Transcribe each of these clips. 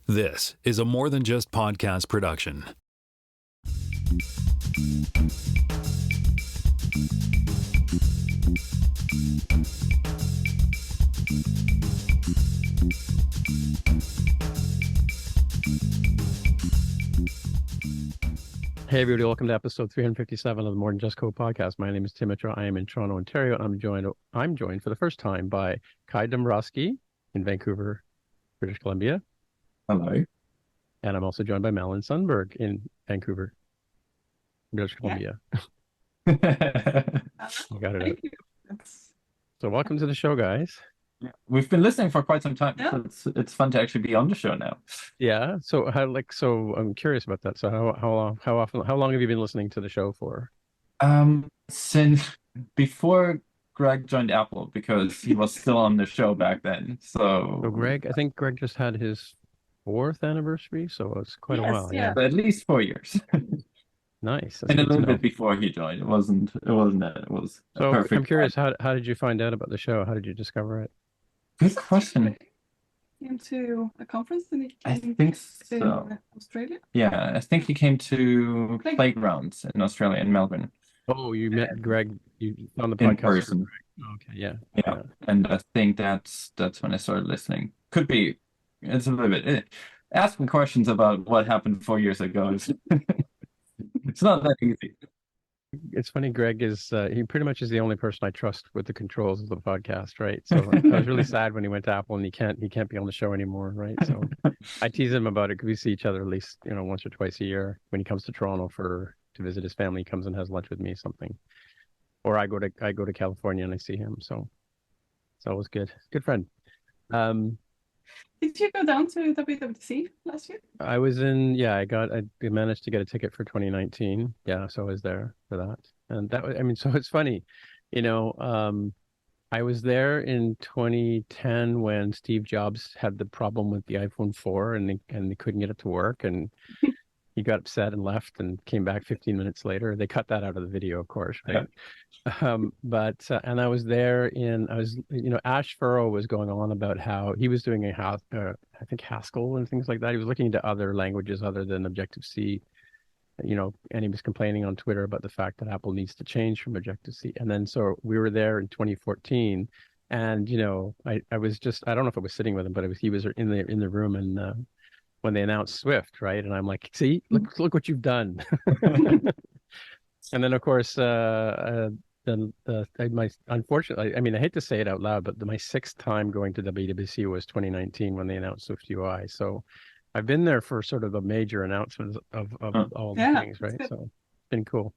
This is a More Than Just Podcast production. Hey everybody, welcome to episode 357 of the More Than Just Code podcast. My name is Timotro. I am in Toronto, Ontario. I'm joined for the first time by Kai Dombrowski in Vancouver, British Columbia. Hello. And I'm also joined by Malin Sundburg in Vancouver, British Columbia. Yeah. You got it out. So welcome to the show, guys. Yeah. We've been listening for quite some time. Yeah. So it's fun to actually be on the show now. Yeah. So I'm curious about that. So how long have you been listening to the show for? Since before Greg joined Apple, because he was still on the show back then. So I think Greg just had his 4th anniversary, so it's quite a while. Yeah. at least 4 years. Nice. That's And a good to little know. bit before he joined. It wasn't that. It was So perfect. I'm curious, how did you find out about the show? How did you discover it? Good question. Came to a conference in I think so. Australia. Yeah, I think he came to Playgrounds in Australia, in Melbourne. Oh, you met Greg on the In podcast. person. Okay, yeah. Yeah, and I think that's when I started listening. Could be, it's a little bit asking questions about what happened 4 years ago. It's not that easy. It's funny, Greg is he pretty much is the only person I trust with the controls of the podcast, right? So I was really sad when he went to Apple and he can't be on the show anymore, right? So I tease him about it because we see each other at least, once or twice a year. When he comes to Toronto to visit his family, he comes and has lunch with me, something. Or I go to California and I see him. So it's always good. Good friend. Did you go down to WWDC last year? I was in, I managed to get a ticket for 2019. Yeah, so I was there for that. And so it's funny, I was there in 2010 when Steve Jobs had the problem with the iPhone 4 and they couldn't get it to work, and he got upset and left and came back 15 minutes later. They cut that out of the video, of course, right? Yeah. And I was there Ash Furrow was going on about how he was doing I think Haskell and things like that. He was looking into other languages other than Objective-C, and he was complaining on Twitter about the fact that Apple needs to change from Objective-C. And then so we were there in 2014, and I was just, I don't know if I was sitting with him, but he was in the room, and when they announced Swift, right? And I'm like, see, look what you've done. And then of course, unfortunately, I hate to say it out loud, but my 6th time going to WWDC was 2019 when they announced SwiftUI. So I've been there for sort of the major announcements of all the things, right? So it's been cool.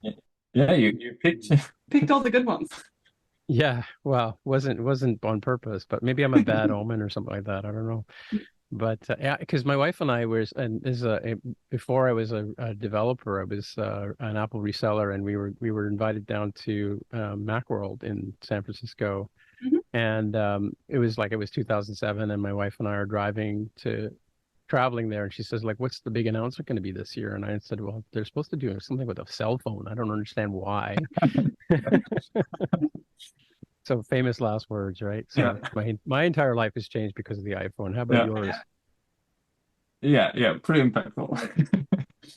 Yeah, you Picked all the good ones. Yeah, well, wasn't on purpose, but maybe I'm a bad omen or something like that. I don't know. But yeah, because my wife and I before I was a developer, I was an Apple reseller, and we were invited down to Macworld in San Francisco, and it was 2007, and my wife and I are traveling there, and she says, like, what's the big announcement going to be this year? And I said, well, they're supposed to do something with a cell phone. I don't understand why. So famous last words, right? So my entire life has changed because of the iPhone. How about yours? Yeah, pretty impactful.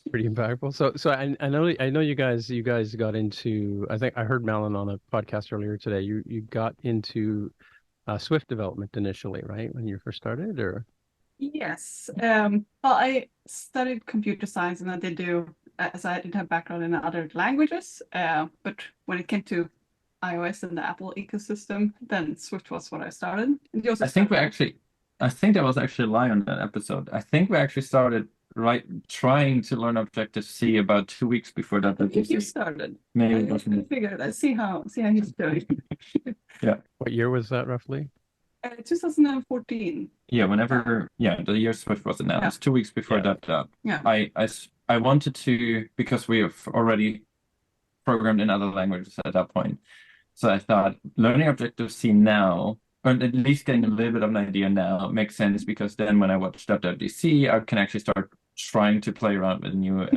Pretty impactful. So I know you guys got into, I think I heard Malin on a podcast earlier today. You got into Swift development initially, right? When you first started, or? Yes. Well, I studied computer science, and I did as I did have background in other languages. But when it came to iOS and the Apple ecosystem, then Swift was what I started. I think that was actually a lie on that episode. I think we actually started trying to learn Objective-C about 2 weeks before that. I think you started. Maybe I figured. Let's see how he's doing. Yeah. What year was that roughly? 2014. Yeah, the year Swift was announced, 2 weeks before that. I wanted to, because we have already programmed in other languages at that point. So I thought learning Objective-C now, or at least getting a little bit of an idea now, makes sense, because then when I watch WWDC, I can actually start trying to play around with new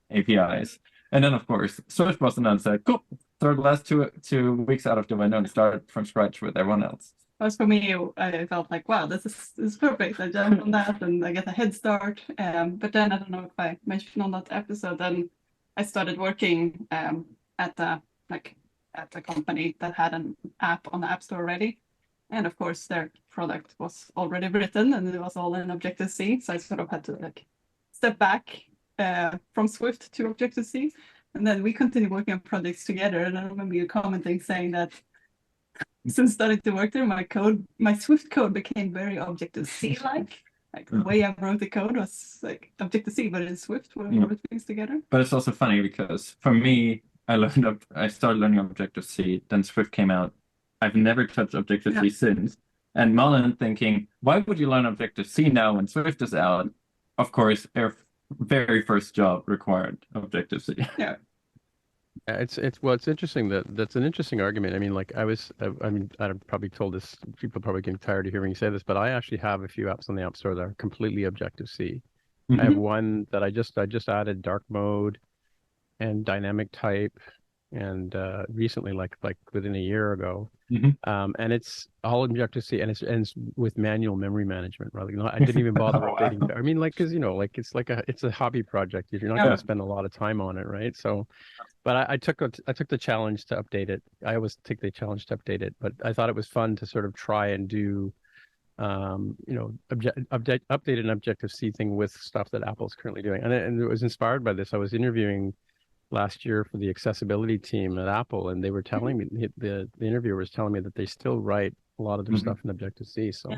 APIs. And then, of course, Swift was announced. Cool, throw the last two weeks out of the window and start from scratch with everyone else. Whereas for me, I felt like, wow, this is perfect. I jumped on that and I get a head start. But then I don't know if I mentioned on that episode, then I started working at a company that had an app on the App Store already. And of course, their product was already written and it was all in Objective-C. So I sort of had to like step back from Swift to Objective-C. And then we continued working on projects together. And I remember you commenting saying that since starting to work there, my Swift code became very Objective-C-like. Like the way I wrote the code was like Objective-C, but in Swift, we wrote things together. But it's also funny because for me, I started learning Objective-C, then Swift came out. I've never touched Objective-C since. And Malin thinking, why would you learn Objective-C now when Swift is out? Of course, our very first job required Objective-C. Yeah. It's interesting that's an interesting argument. I mean, like I've probably told this, people probably getting tired of hearing you say this, but I actually have a few apps on the App Store that are completely Objective-C. I have one that I just added dark mode and dynamic type, and recently, like within a year ago, and it's all Objective-C, and it's with manual memory management. Rather, I didn't even bother updating. I mean, like, because it's a hobby project. You're not going to spend a lot of time on it, right? So. But I took the challenge to update it. I always take the challenge to update it, but I thought it was fun to sort of try and do, update an Objective-C thing with stuff that Apple's currently doing. And it was inspired by this. I was interviewing last year for the accessibility team at Apple, and they were telling me, the interviewer was telling me that they still write a lot of their stuff in Objective-C. So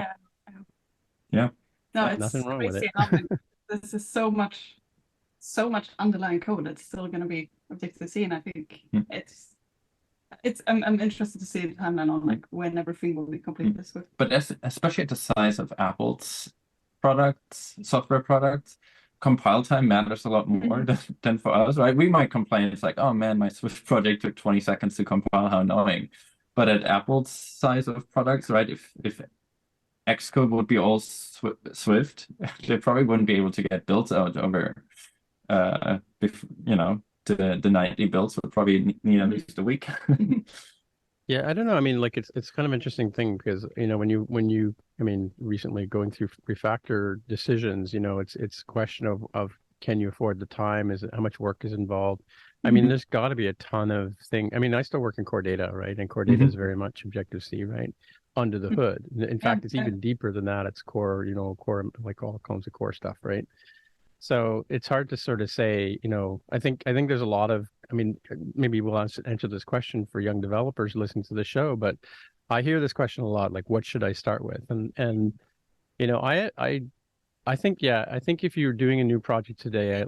yeah, no, it's nothing wrong with it. This is so much underlying code that's still going to be Objective-C, and I think I'm interested to see the timeline on like when everything will be completed this way. But especially at the size of Apple's software products, compile time matters a lot more than for us, right? We might complain, it's like, oh man, my Swift project took 20 seconds to compile, how annoying. But at Apple's size of products, right, if Xcode would be all Swift, they probably wouldn't be able to get builds out over the 90 builds would probably need at least a week. Yeah, I don't know. I mean, like it's kind of interesting thing because when you I mean recently going through refactor decisions, it's a question of can you afford the time? Is it how much work is involved? I mean, there's got to be a ton of thing. I mean, I still work in core data, right? And core data is very much Objective-C, right? Under the hood. In fact, it's even deeper than that. It's core, core, like all kinds of core stuff, right? So it's hard to sort of say, I think there's a lot of, I mean, maybe we'll answer this question for young developers listening to the show, but I hear this question a lot, like, what should I start with? And I think if you're doing a new project today,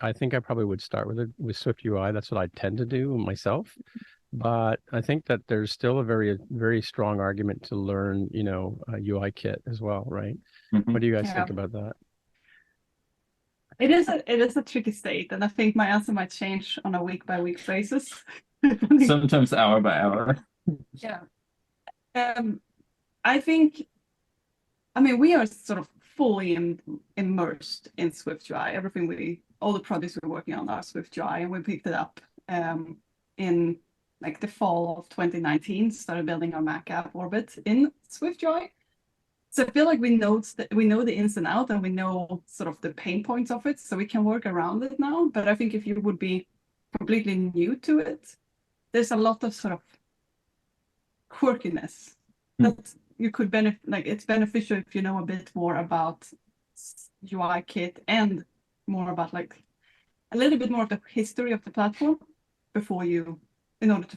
I think I probably would start with SwiftUI. That's what I tend to do myself. But I think that there's still a very, very strong argument to learn, a UI kit as well, right? What do you guys think about that? It is a tricky state, and I think my answer might change on a week-by-week basis. Sometimes hour by hour. Yeah. I mean, we are sort of fully immersed in SwiftUI. All the projects we're working on are SwiftUI, and we picked it up in like the fall of 2019, started building our Mac app Orbit in SwiftUI. So I feel like we know the ins and outs, and we know sort of the pain points of it, so we can work around it now. But I think if you would be completely new to it, there's a lot of sort of quirkiness that you could benefit. Like it's beneficial if you know a bit more about UI kit and more about like a little bit more of the history of the platform in order to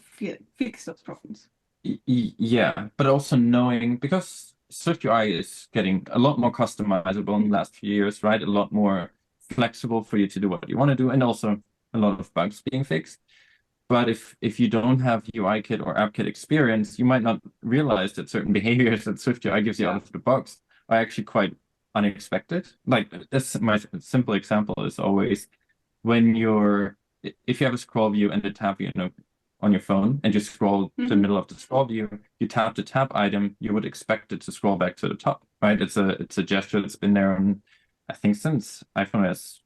fix those problems. Yeah, but also knowing, because SwiftUI is getting a lot more customizable in the last few years, right? A lot more flexible for you to do what you want to do, and also a lot of bugs being fixed. But if you don't have UIKit or AppKit experience, you might not realize that certain behaviors that SwiftUI gives you out of the box are actually quite unexpected. Like my simple example is always if you have a scroll view and a tab view, on your phone, and you scroll to the middle of the scroll view, you tap the tab item, you would expect it to scroll back to the top, right? It's a gesture that's been there I think since iPhone OS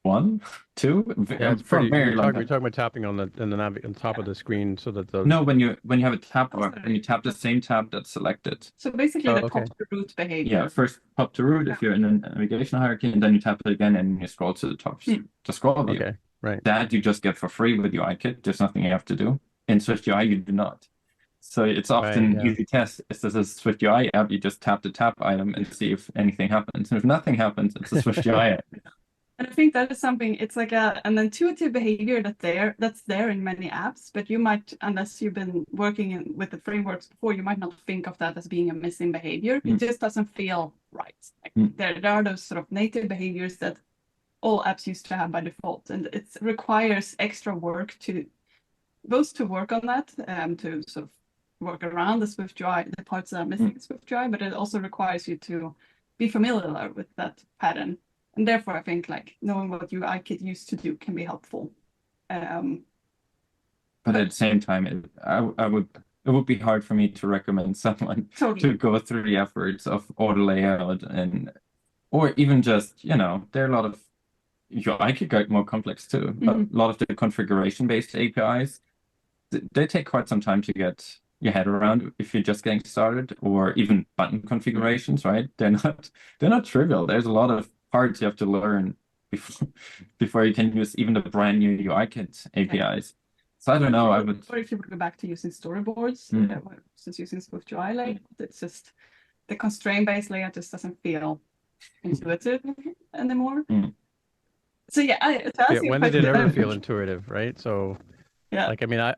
1, 2, Yeah, it's for a pretty. very We're long talking, time. we're talking about tapping on on top of the screen so that the. No, when you have a tab bar and you tap the same tab that's selected. So basically, the okay. pop to root behavior. Yeah, first pop to root if you're in a navigation hierarchy, and then you tap it again and you scroll to the top. The scroll view. Okay, right. That you just get for free with UIKit. There's nothing you have to do. In SwiftUI, you do not. So it's often Right, yeah. easy test. Is this a SwiftUI app? You just tap the tap item and see if anything happens. And if nothing happens, it's a SwiftUI app. And I think that is something, it's like an intuitive behavior that's there in many apps, but you might, unless you've been working with the frameworks before, you might not think of that as being a missing behavior. It just doesn't feel right. Like there are those sort of native behaviors that all apps used to have by default, and it requires extra work to both to work on that, to sort of work around the SwiftUI, the parts that are missing in SwiftUI, but it also requires you to be familiar with that pattern. And therefore, I think like knowing what UIKit used to do can be helpful. But at the same time, it would be hard for me to recommend someone to go through the efforts of auto layout or even just, there are a lot of UIKit get more complex too. A lot of the configuration-based APIs, they take quite some time to get your head around if you're just getting started, or even button configurations, right? They're not trivial. There's a lot of parts you have to learn before you can use even the brand new UIKit APIs. So I don't know. Or if you would go back to using storyboards, since using SwiftUI layout, it's just the constraint-based layout just doesn't feel intuitive anymore. So yeah, when did it ever feel intuitive, right? So yeah, like I mean, I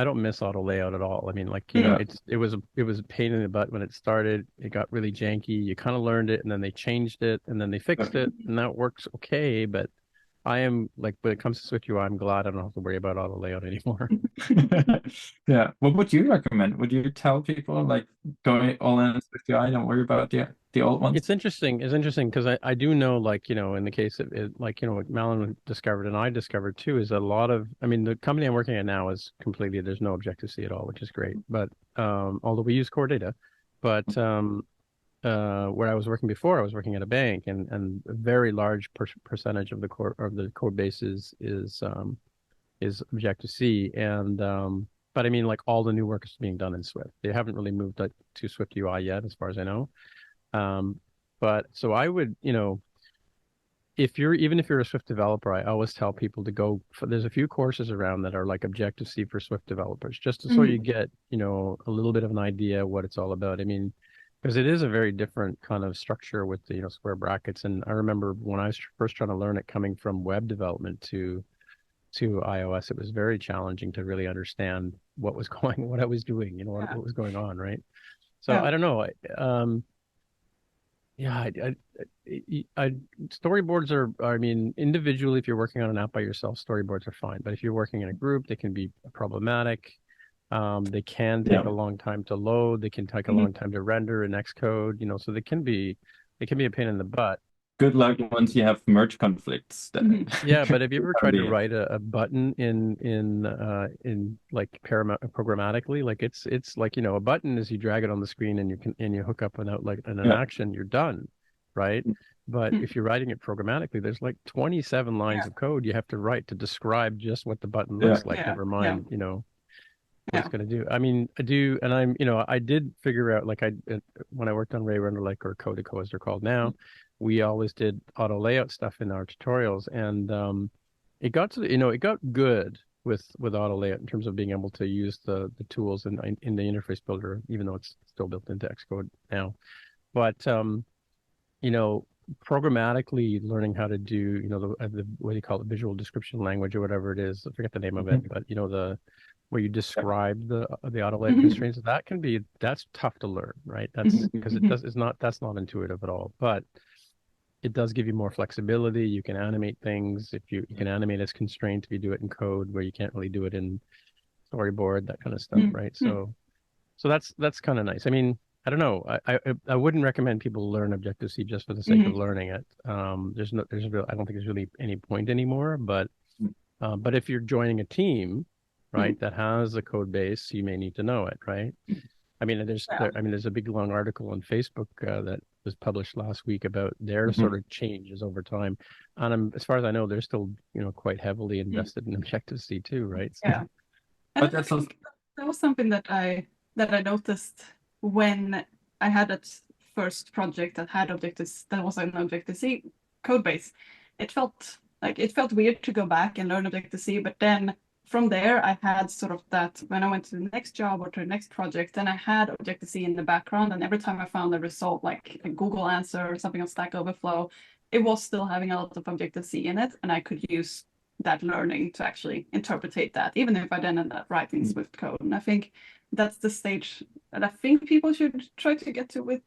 don't miss auto layout at all. I mean, like you know, it was a pain in the butt when it started. It got really janky. You kind of learned it, and then they changed it, and then they fixed it, and that works okay. But I am like, when it comes to SwiftUI, I'm glad I don't have to worry about auto layout anymore. Yeah. What would you recommend? Would you tell people like going all in SwiftUI, don't worry about the old ones? It's interesting because I do know, like, you know, in the case of it, like, you know, what Malin discovered and I discovered too, is a lot of, I mean, the company I'm working at now is completely, there's no Objective-C at all, which is great. But although we use core data, but where I was working before, I was working at a bank, and a very large percentage of the code base is Objective-C, and but I mean, like, all the new work is being done in Swift. They haven't really moved to SwiftUI yet, as far as I know. But so I would, you know, even if you're a Swift developer, I always tell people to go there's a few courses around that are like Objective-C for Swift developers, just so you get, you know, a little bit of an idea what it's all about. I mean, because it is a very different kind of structure with the, you know, square brackets. And I remember when I was first trying to learn it, coming from web development to iOS, it was very challenging to really understand what I was doing, you know, what was going on, right? So I don't know. Storyboards are, I mean, individually, if you're working on an app by yourself, storyboards are fine. But if you're working in a group, they can be problematic. They can take a long time to load. They can take a long time to render in Xcode, you know, so they can be a pain in the butt. Good luck once you have merge conflicts. Yeah, but have you ever tried to write a button in like programmatically? Like it's like, you know, a button is you drag it on the screen and you hook up an action, you're done, right? But if you're writing it programmatically, there's like 27 lines of code you have to write to describe just what the button looks like. Never mind, you know, what it's going to do. I mean, I did figure out, like, when I worked on Ray Renderlike, or Codico as they're called now, we always did auto layout stuff in our tutorials, and it got good with auto layout in terms of being able to use the tools in the interface builder, even though it's still built into Xcode now. But you know, programmatically learning how to do, you know, the what do you call it, visual description language or whatever it is, I forget the name of it, but you know, where you describe the auto layout constraints, that's tough to learn, right? That's because that's not intuitive at all, but it does give you more flexibility. You can animate things if you can animate as constraint if you do it in code, where you can't really do it in storyboard, that kind of stuff, right? So that's kind of nice. I mean, I don't know. I wouldn't recommend people learn Objective-C just for the sake of learning it. I don't think there's really any point anymore. But if you're joining a team, right, that has a code base, you may need to know it, right? I mean, there's a big long article on Facebook that was published last week about their sort of changes over time. And as far as I know, they're still, quite heavily invested in Objective-C too, right? So, yeah. But that's also... that was something that I noticed when I had that first project that had that was an Objective-C code base. It felt weird to go back and learn Objective-C, but then from there I had sort of that when I went to the next job or to the next project, then I had Objective-C in the background, and every time I found a result like a Google answer or something on Stack Overflow, it was still having a lot of Objective-C in it, and I could use that learning to actually interpret that, even if I then end up writing Swift code. And I think that's the stage that I think people should try to get to with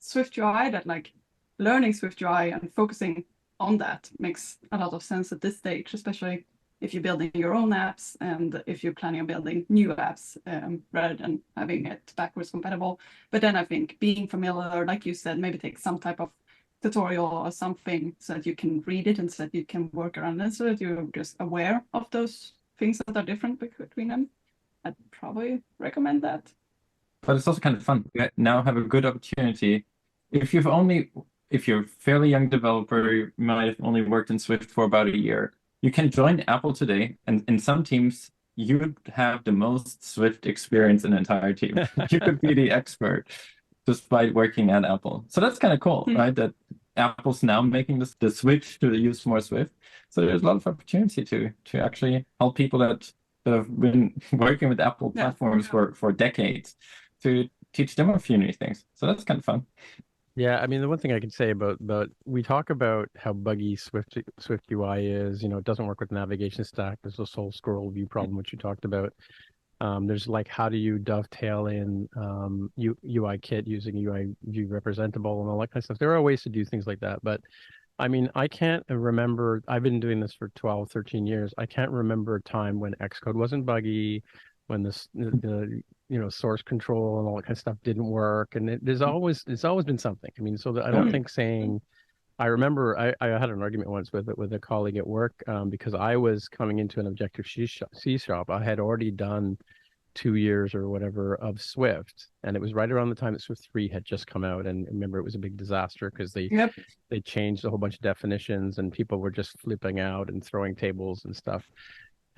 SwiftUI, that like learning SwiftUI and focusing on that makes a lot of sense at this stage, especially if you're building your own apps and if you're planning on building new apps rather than having it backwards compatible. But then I think being familiar, like you said, maybe take some type of tutorial or something so that you can read it and so that you can work around it, so that you're just aware of those things that are different between them. I'd probably recommend that. But it's also kind of fun. You now have a good opportunity. If you're a fairly young developer, you might have only worked in Swift for about a year, you can join Apple today, and in some teams, you would have the most Swift experience in the entire team. You could be the expert just by working at Apple. So that's kind of cool, right? That Apple's now making the switch to use more Swift. So there's a lot of opportunity to actually help people that have been working with Apple platforms for decades to teach them a few new things. So that's kind of fun. Yeah, I mean, the one thing I can say about we talk about how buggy Swift UI is, it doesn't work with the navigation stack. There's this whole scroll view problem, which you talked about. There's like, how do you dovetail in UI kit using UI view representable and all that kind of stuff. There are ways to do things like that. But I mean, I can't remember, I've been doing this for 12, 13 years. I can't remember a time when Xcode wasn't buggy, when the source control and all that kind of stuff didn't work. And it's always been something. I mean, so I don't think saying, I remember I had an argument once with a colleague at work because I was coming into an Objective-C shop. I had already done 2 years or whatever of Swift, and it was right around the time that Swift 3 had just come out. And remember, it was a big disaster because they changed a whole bunch of definitions, and people were just flipping out and throwing tables and stuff.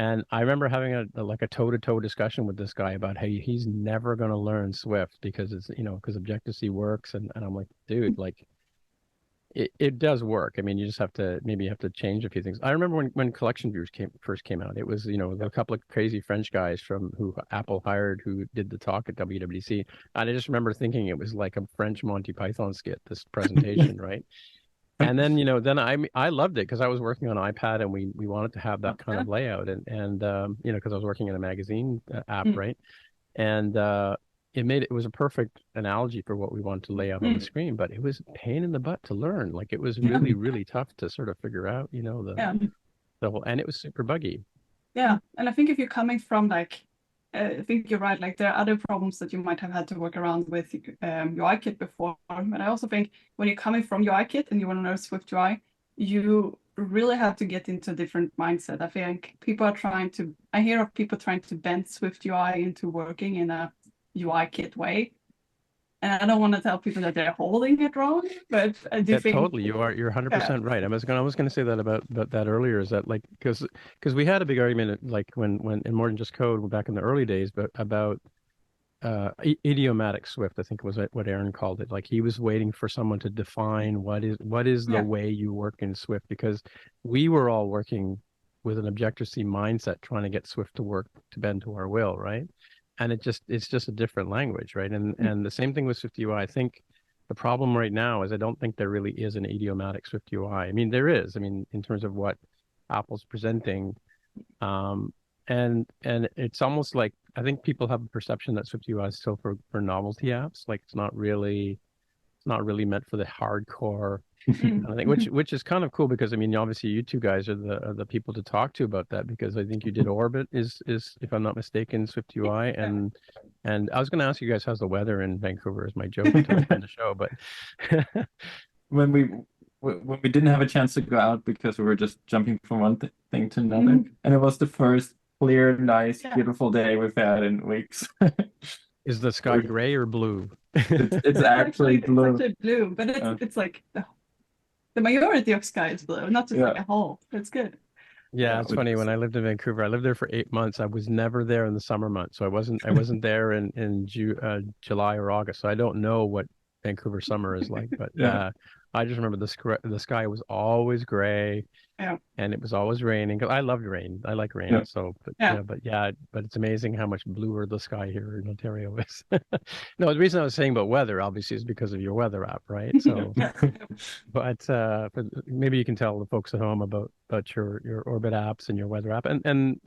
And I remember having a toe-to-toe discussion with this guy about how he's never going to learn Swift because it's because Objective-C works, and I'm like, dude, like. It does work. I mean, you just have to change a few things. I remember when collection views first came out, it was, a couple of crazy French guys who Apple hired who did the talk at WWDC. And I just remember thinking it was like a French Monty Python skit, this presentation, right? And then, then I loved it because I was working on iPad and we wanted to have that kind of layout and because I was working in a magazine app, right? And it was a perfect analogy for what we wanted to lay out on the screen, but it was a pain in the butt to learn. Like it was really, really tough to sort of figure out, the whole, and it was super buggy. Yeah. And I think if you're coming from I think you're right. Like there are other problems that you might have had to work around with UIKit before. But I also think when you're coming from UIKit and you want to learn SwiftUI, you really have to get into a different mindset. I think I hear of people trying to bend SwiftUI into working in a UIKit way, and I don't want to tell people that they're holding it wrong, but I do think totally you're 100% right. I was going to say that about that earlier, is that like because we had a big argument like when in More Than Just Code back in the early days, but about idiomatic Swift, I think was what Aaron called it. Like he was waiting for someone to define what is the way you work in Swift, because we were all working with an Objective-C mindset trying to get Swift to work to bend to our will, right? And it's just a different language, right? And the same thing with SwiftUI. I think the problem right now is I don't think there really is an idiomatic SwiftUI. I mean, there is. I mean, in terms of what Apple's presenting, and it's almost like I think people have a perception that SwiftUI is still for novelty apps. Like it's not really meant for the hardcore. I think which is kind of cool because I mean obviously you two guys are the people to talk to about that, because I think you did Orbit is if I'm not mistaken SwiftUI, and I was going to ask you guys how's the weather in Vancouver as my joke to end the show, but when we didn't have a chance to go out because we were just jumping from one thing to another, and it was the first clear, nice, beautiful day we've had in weeks. Is the sky gray or blue? It's actually blue. It's actually blue, but it's like the majority of sky is blue, not just like a whole. It's good. Yeah, it's funny. When I lived in Vancouver, I lived there for 8 months. I was never there in the summer months, so I wasn't there in July or August. So I don't know what Vancouver summer is like. But I just remember the sky was always gray, and it was always raining. 'Cause I loved rain. I like rain. Yeah. So, but it's amazing how much bluer the sky here in Ontario is. No, the reason I was saying about weather, obviously, is because of your weather app, right? So, but maybe you can tell the folks at home about your Orbit apps and your weather app, and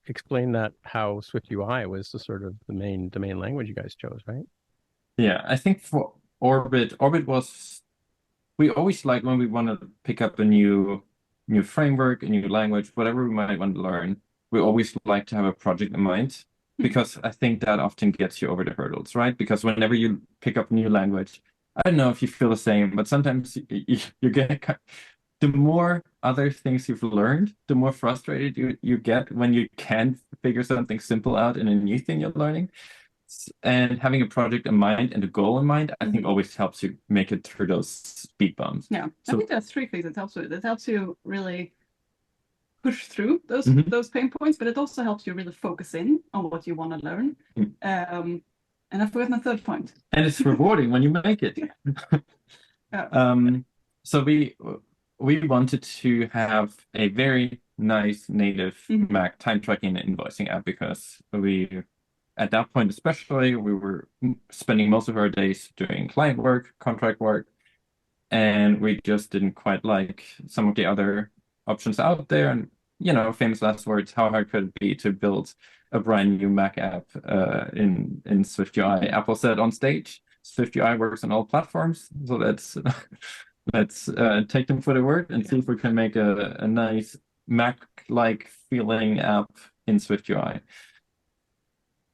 explain that how SwiftUI was the sort of the main domain language you guys chose, right? Yeah, I think for Orbit was, we always like when we want to pick up a new framework, a new language, whatever we might want to learn, we always like to have a project in mind, because I think that often gets you over the hurdles, right? Because whenever you pick up a new language, I don't know if you feel the same, but sometimes you get, the more other things you've learned, the more frustrated you get when you can't figure something simple out in a new thing you're learning. And having a project in mind and a goal in mind, I think always helps you make it through those speed bumps. Yeah, so, I think there's 3 things it helps with. It helps you really push through those pain points, but it also helps you really focus in on what you want to learn. And I forgot my 3rd point. And it's rewarding when you make it. So we wanted to have a very nice native Mac time tracking and invoicing app, because at that point especially, we were spending most of our days doing client work, contract work, and we just didn't quite like some of the other options out there. And, famous last words, how hard could it be to build a brand new Mac app in SwiftUI? Apple said on stage, SwiftUI works on all platforms, so let's take them for the word and see if we can make a nice Mac-like feeling app in SwiftUI.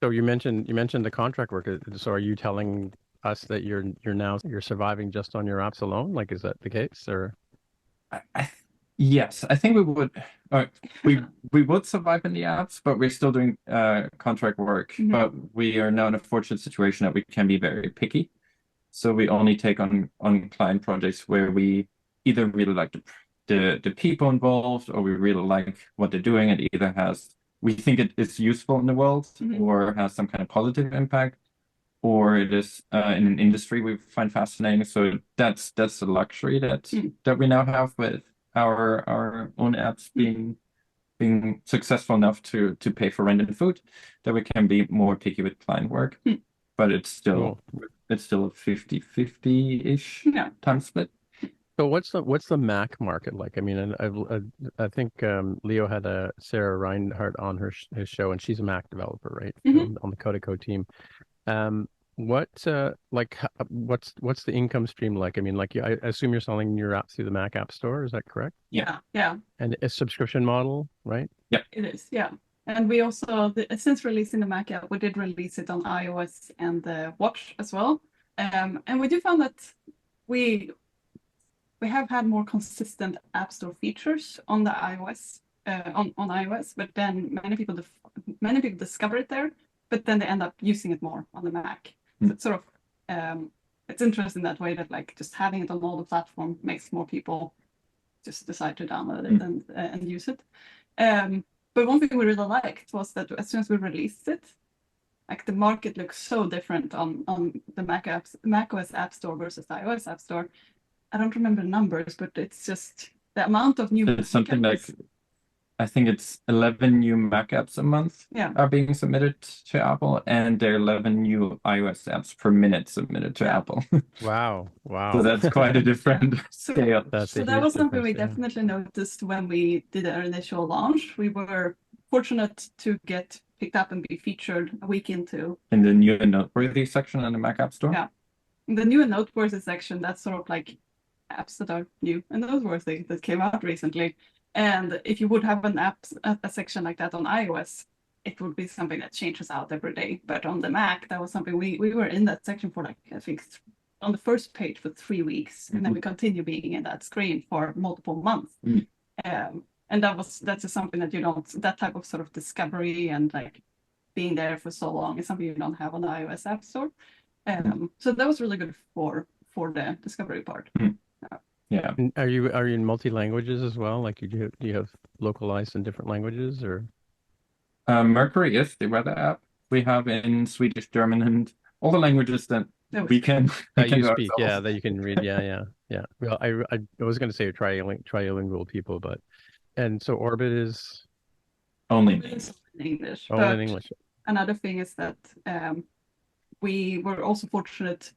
So you mentioned the contract work. So are you telling us that you're surviving just on your apps alone? Like, is that the case, or? Yes, I think we would. We would survive in the apps, but we're still doing contract work. But we are now in a fortunate situation that we can be very picky. So we only take on client projects where we either really like the people involved, or we really like what they're doing, and either we think it is useful in the world, or has some kind of positive impact, or it is in an industry we find fascinating. So that's the luxury that we now have with our own apps being successful enough to pay for rent and food, that we can be more picky with client work. But it's still a 50-50-ish time split. So what's the Mac market like? I mean, I think Leo had Sarah Reinhardt on his show, and she's a Mac developer, right? On the Codico team. What's the income stream like? I mean, like, I assume you're selling your apps through the Mac App Store. Is that correct? Yeah. And a subscription model, right? Yeah, it is. Yeah. And we also, since releasing the Mac app, we did release it on iOS and the Watch as well. And we do find that we have had more consistent App Store features on the iOS, on iOS, but then many people discover it there, but then they end up using it more on the Mac. So it's sort of, it's interesting that way, that like just having it on all the platform makes more people just decide to download it and use it. But one thing we really liked was that as soon as we released it, like the market looks so different on the macOS App Store versus the iOS App Store. I don't remember the numbers, but it's just the amount of new. It's something like, I think it's 11 new Mac apps a month are being submitted to Apple, and there are 11 new iOS apps per minute submitted to Apple. Wow. So that's quite a different scale. So that was something we definitely noticed when we did our initial launch. We were fortunate to get picked up and be featured a week into. In the new and noteworthy section on the Mac App Store? Yeah. In the new and noteworthy section, that's sort of like apps that are new and noteworthy that came out recently. And if you would have a section like that on iOS, it would be something that changes out every day. But on the Mac, that was something we were in that section for, like, I think on the first page for 3 weeks, and then we continue being in that screen for multiple months. And that's just something that that type of sort of discovery and like being there for so long is something you don't have on the iOS App Store. So that was really good for the discovery part. Yeah. And are you in multi-languages as well? Like do you have localized in different languages or? Mercury is the weather app we have in Swedish, German, and all the languages that we can that you speak, ourselves. yeah, that you can read, yeah. Well, I was going to say trilingual people, but and so Orbit is only in English. Only in English. Another thing is that we were also fortunate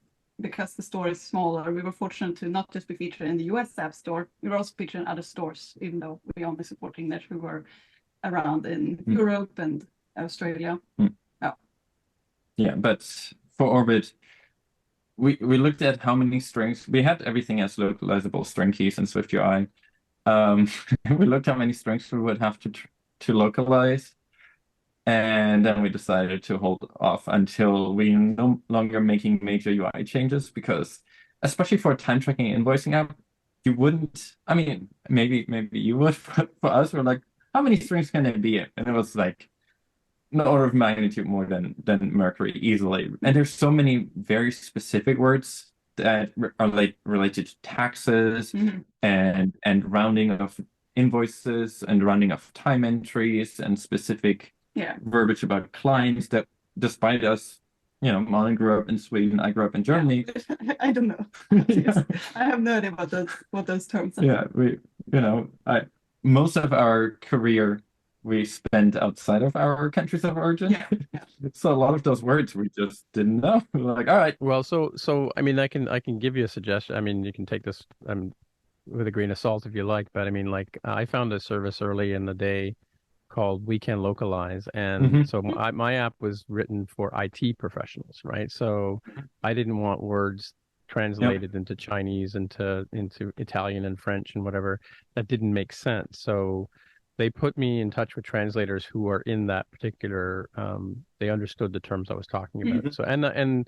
because the store is smaller. We were fortunate to not just be featured in the US App Store. We were also featured in other stores, even though we only support English. We were around in Europe and Australia. Yeah, but for Orbit, we looked at how many strings we had. Everything as localizable string keys in SwiftUI. We looked how many strings we would have to localize, and then we decided to hold off until we no longer making major UI changes, because especially for a time tracking invoicing app, you wouldn't. I mean, maybe you would, but for us, we're like, how many strings can it be? And it was like an order of magnitude more than Mercury easily. And there's so many very specific words that are like related to taxes and rounding of invoices and rounding of time entries and specific verbiage about clients that, despite us, Malin grew up in Sweden, I grew up in Germany. I don't know. I have no idea what those terms are. Yeah, most of our career we spent outside of our countries of origin. Yeah. So a lot of those words we just didn't know. We were like, all right. Well, so I mean, I can give you a suggestion. I mean, you can take this with a grain of salt if you like, but I mean, like I found a service early in the day called We Can Localize, and so my app was written for IT professionals, right? So I didn't want words translated into Chinese, into Italian and French and whatever. That didn't make sense. So they put me in touch with translators who are in that particular, they understood the terms I was talking about. So, and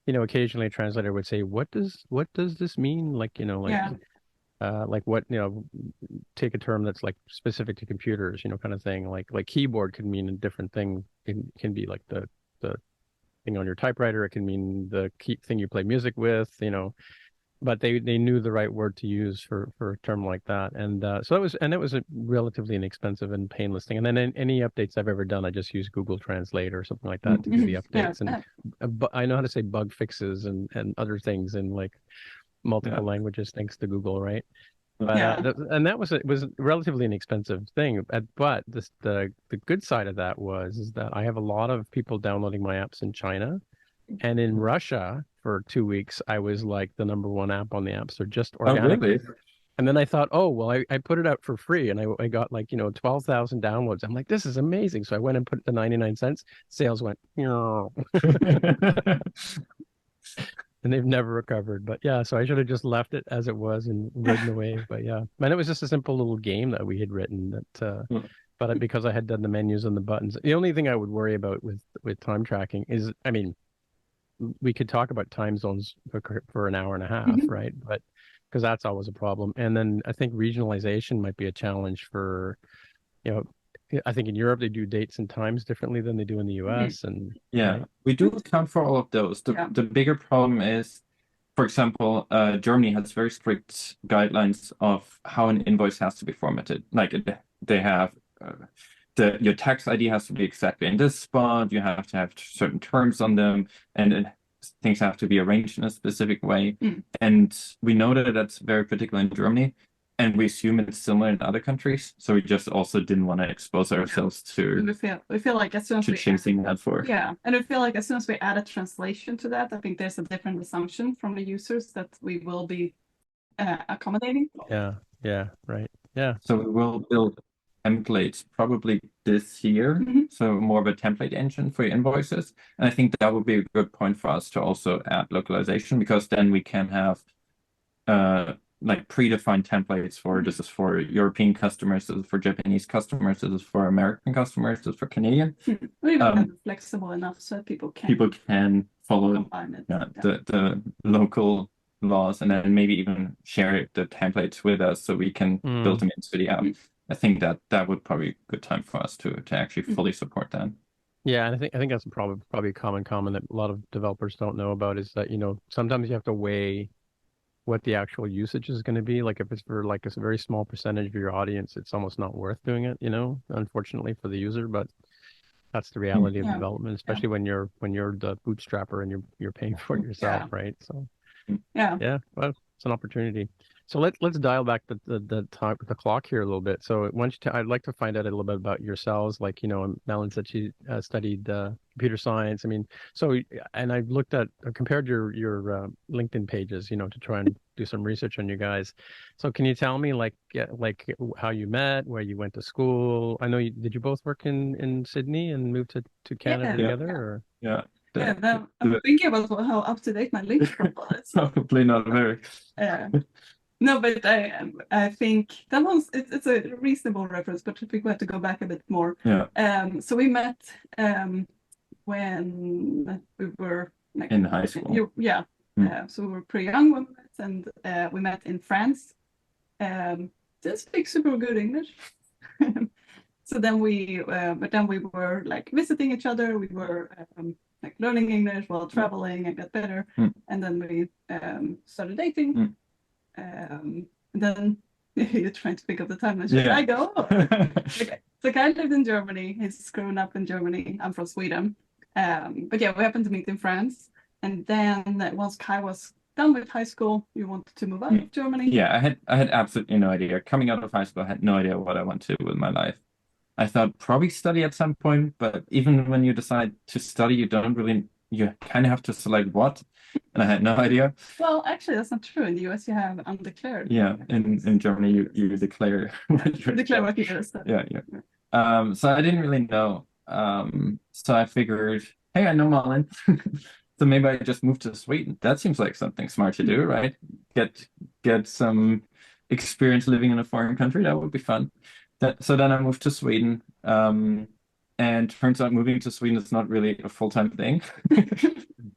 occasionally a translator would say, what does this mean? Like, like what, take a term that's like specific to computers, kind of thing. Like keyboard could mean a different thing. It can be like the thing on your typewriter. It can mean the thing you play music with, but they knew the right word to use for a term like that. And so it was a relatively inexpensive and painless thing. And then any updates I've ever done, I just use Google Translate or something like that to do the updates. And I know how to say bug fixes and other things in like multiple languages, thanks to Google, right? But and it was a relatively inexpensive thing. But the good side of that is that I have a lot of people downloading my apps in China. And in Russia, for 2 weeks, I was like the #1 app on the App Store, just organically. Oh, really? And then I thought, oh, well, I put it out for free, and I got like 12,000 downloads. I'm like, this is amazing. So I went and put the 99 cents. Sales went, and they've never recovered. But yeah, so I should have just left it as it was and ridden the wave. But yeah, and it was just a simple little game that we had written that. But because I had done the menus and the buttons, the only thing I would worry about with time tracking is, I mean, we could talk about time zones for an hour and a half, right? But because that's always a problem. And then I think regionalization might be a challenge for, I think in Europe they do dates and times differently than they do in the US. And right? We do account for all of those. The bigger problem is, for example, Germany has very strict guidelines of how an invoice has to be formatted. Like they have your tax ID has to be exactly in this spot. You have to have certain terms on them, and things have to be arranged in a specific way. And we know that that's very particular in Germany, and we assume it's similar in other countries. So we just also didn't want to expose ourselves to. We feel like as soon as we chasing that for. Yeah, and we feel like as soon as we add a translation to that, I think there's a different assumption from the users that we will be accommodating. Yeah, right. Yeah. So we will build templates probably this year, so more of a template engine for your invoices. And I think that would be a good point for us to also add localization, because then we can have like predefined templates for this is for European customers, this is for Japanese customers, this is for American customers, this is for Canadian. We have it flexible enough so that people can follow the local laws, and then maybe even share the templates with us so we can build them into the app. I think that would probably be a good time for us to actually fully support that. Yeah, and I think that's probably a common comment that a lot of developers don't know about is that, sometimes you have to weigh what the actual usage is going to be. Like if it's for like a very small percentage of your audience, it's almost not worth doing it, unfortunately for the user, but that's the reality of Yeah. development, especially when you're the bootstrapper and you're paying for it yourself, right? So yeah, well, it's an opportunity. So let's dial back the clock here a little bit. So I'd like to find out a little bit about yourselves. Like, Malin said she studied computer science. I mean, and I've compared your LinkedIn pages, to try and do some research on you guys. So can you tell me like how you met, where you went to school? I know did you both work in Sydney and moved to Canada together? Or? Yeah. I'm thinking about how up to date my LinkedIn profile is. Probably not very. No, but I think that it's a reasonable reference, but I think we have to go back a bit more. Yeah. So we met when we were like, in high school. So we were pretty young when we met, and we met in France. Didn't speak super good English. So then we were like visiting each other. We were like learning English while traveling and got better. And then we started dating. And then you're trying to pick up the timeline. Should I go? So Kai lived in Germany. He's grown up in Germany. I'm from Sweden. But yeah, we happened to meet in France. And then once Kai was done with high school, you wanted to move out of Germany. Yeah, I had absolutely no idea. Coming out of high school, I had no idea what I want to do with my life. I thought probably study at some point, but even when you decide to study, you kind of have to select what, and I had no idea. Well, actually, that's not true. In the US, you have undeclared. Yeah, in Germany, you declare what you're what you're going to study. Yeah. So I didn't really know. So I figured, hey, I know Malin. So maybe I just moved to Sweden. That seems like something smart to do, right? Get some experience living in a foreign country. That would be fun. So then I moved to Sweden. And turns out moving to Sweden is not really a full-time thing.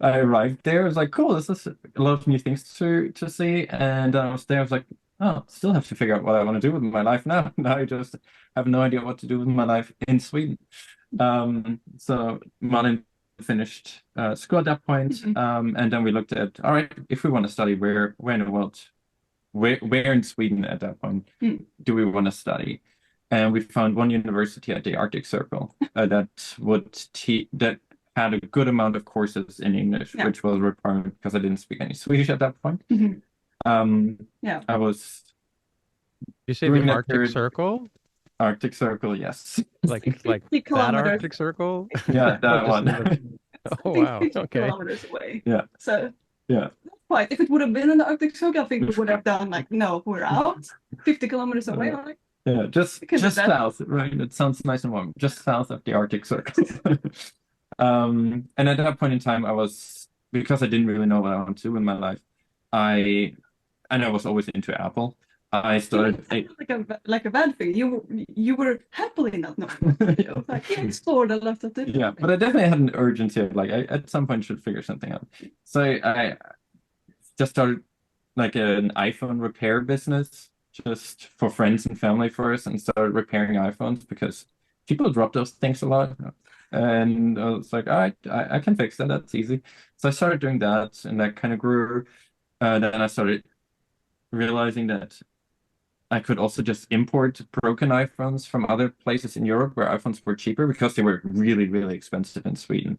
I arrived there. I was like, cool, this is a lot of new things to see. And I was there. I was like, oh, still have to figure out what I want to do with my life now. Now I just have no idea what to do with my life in Sweden. So Malin finished school at that point. And then we looked at, all right, if we want to study, where in the world, where in Sweden at that point do we want to study? And we found one university at the Arctic Circle that had a good amount of courses in English, which was a requirement because I didn't speak any Swedish at that point. I was. You say the Arctic Circle? Arctic Circle, yes. Like that Arctic Circle? Yeah, that one. Oh wow! 50 Okay. kilometers away. Yeah. So. Yeah. Quite. If it would have been in the Arctic Circle, I think we would have done like, no, we're out. 50 kilometers away. Like, yeah, just south, right? It sounds nice and warm. Just south of the Arctic Circle. And at that point in time, because I didn't really know what I wanted to do in my life, and I was always into Apple. I started like a bad thing. You were happily not knowing. Like you explored a lot of different things. But I definitely had an urgency of like I at some point should figure something out. So I just started like an iPhone repair business just for friends and family first, and started repairing iPhones because people drop those things a lot. And I was like, all right, I can fix that. That's easy. So I started doing that, and that kind of grew. Then I started realizing that I could also just import broken iPhones from other places in Europe where iPhones were cheaper because they were really, really expensive in Sweden.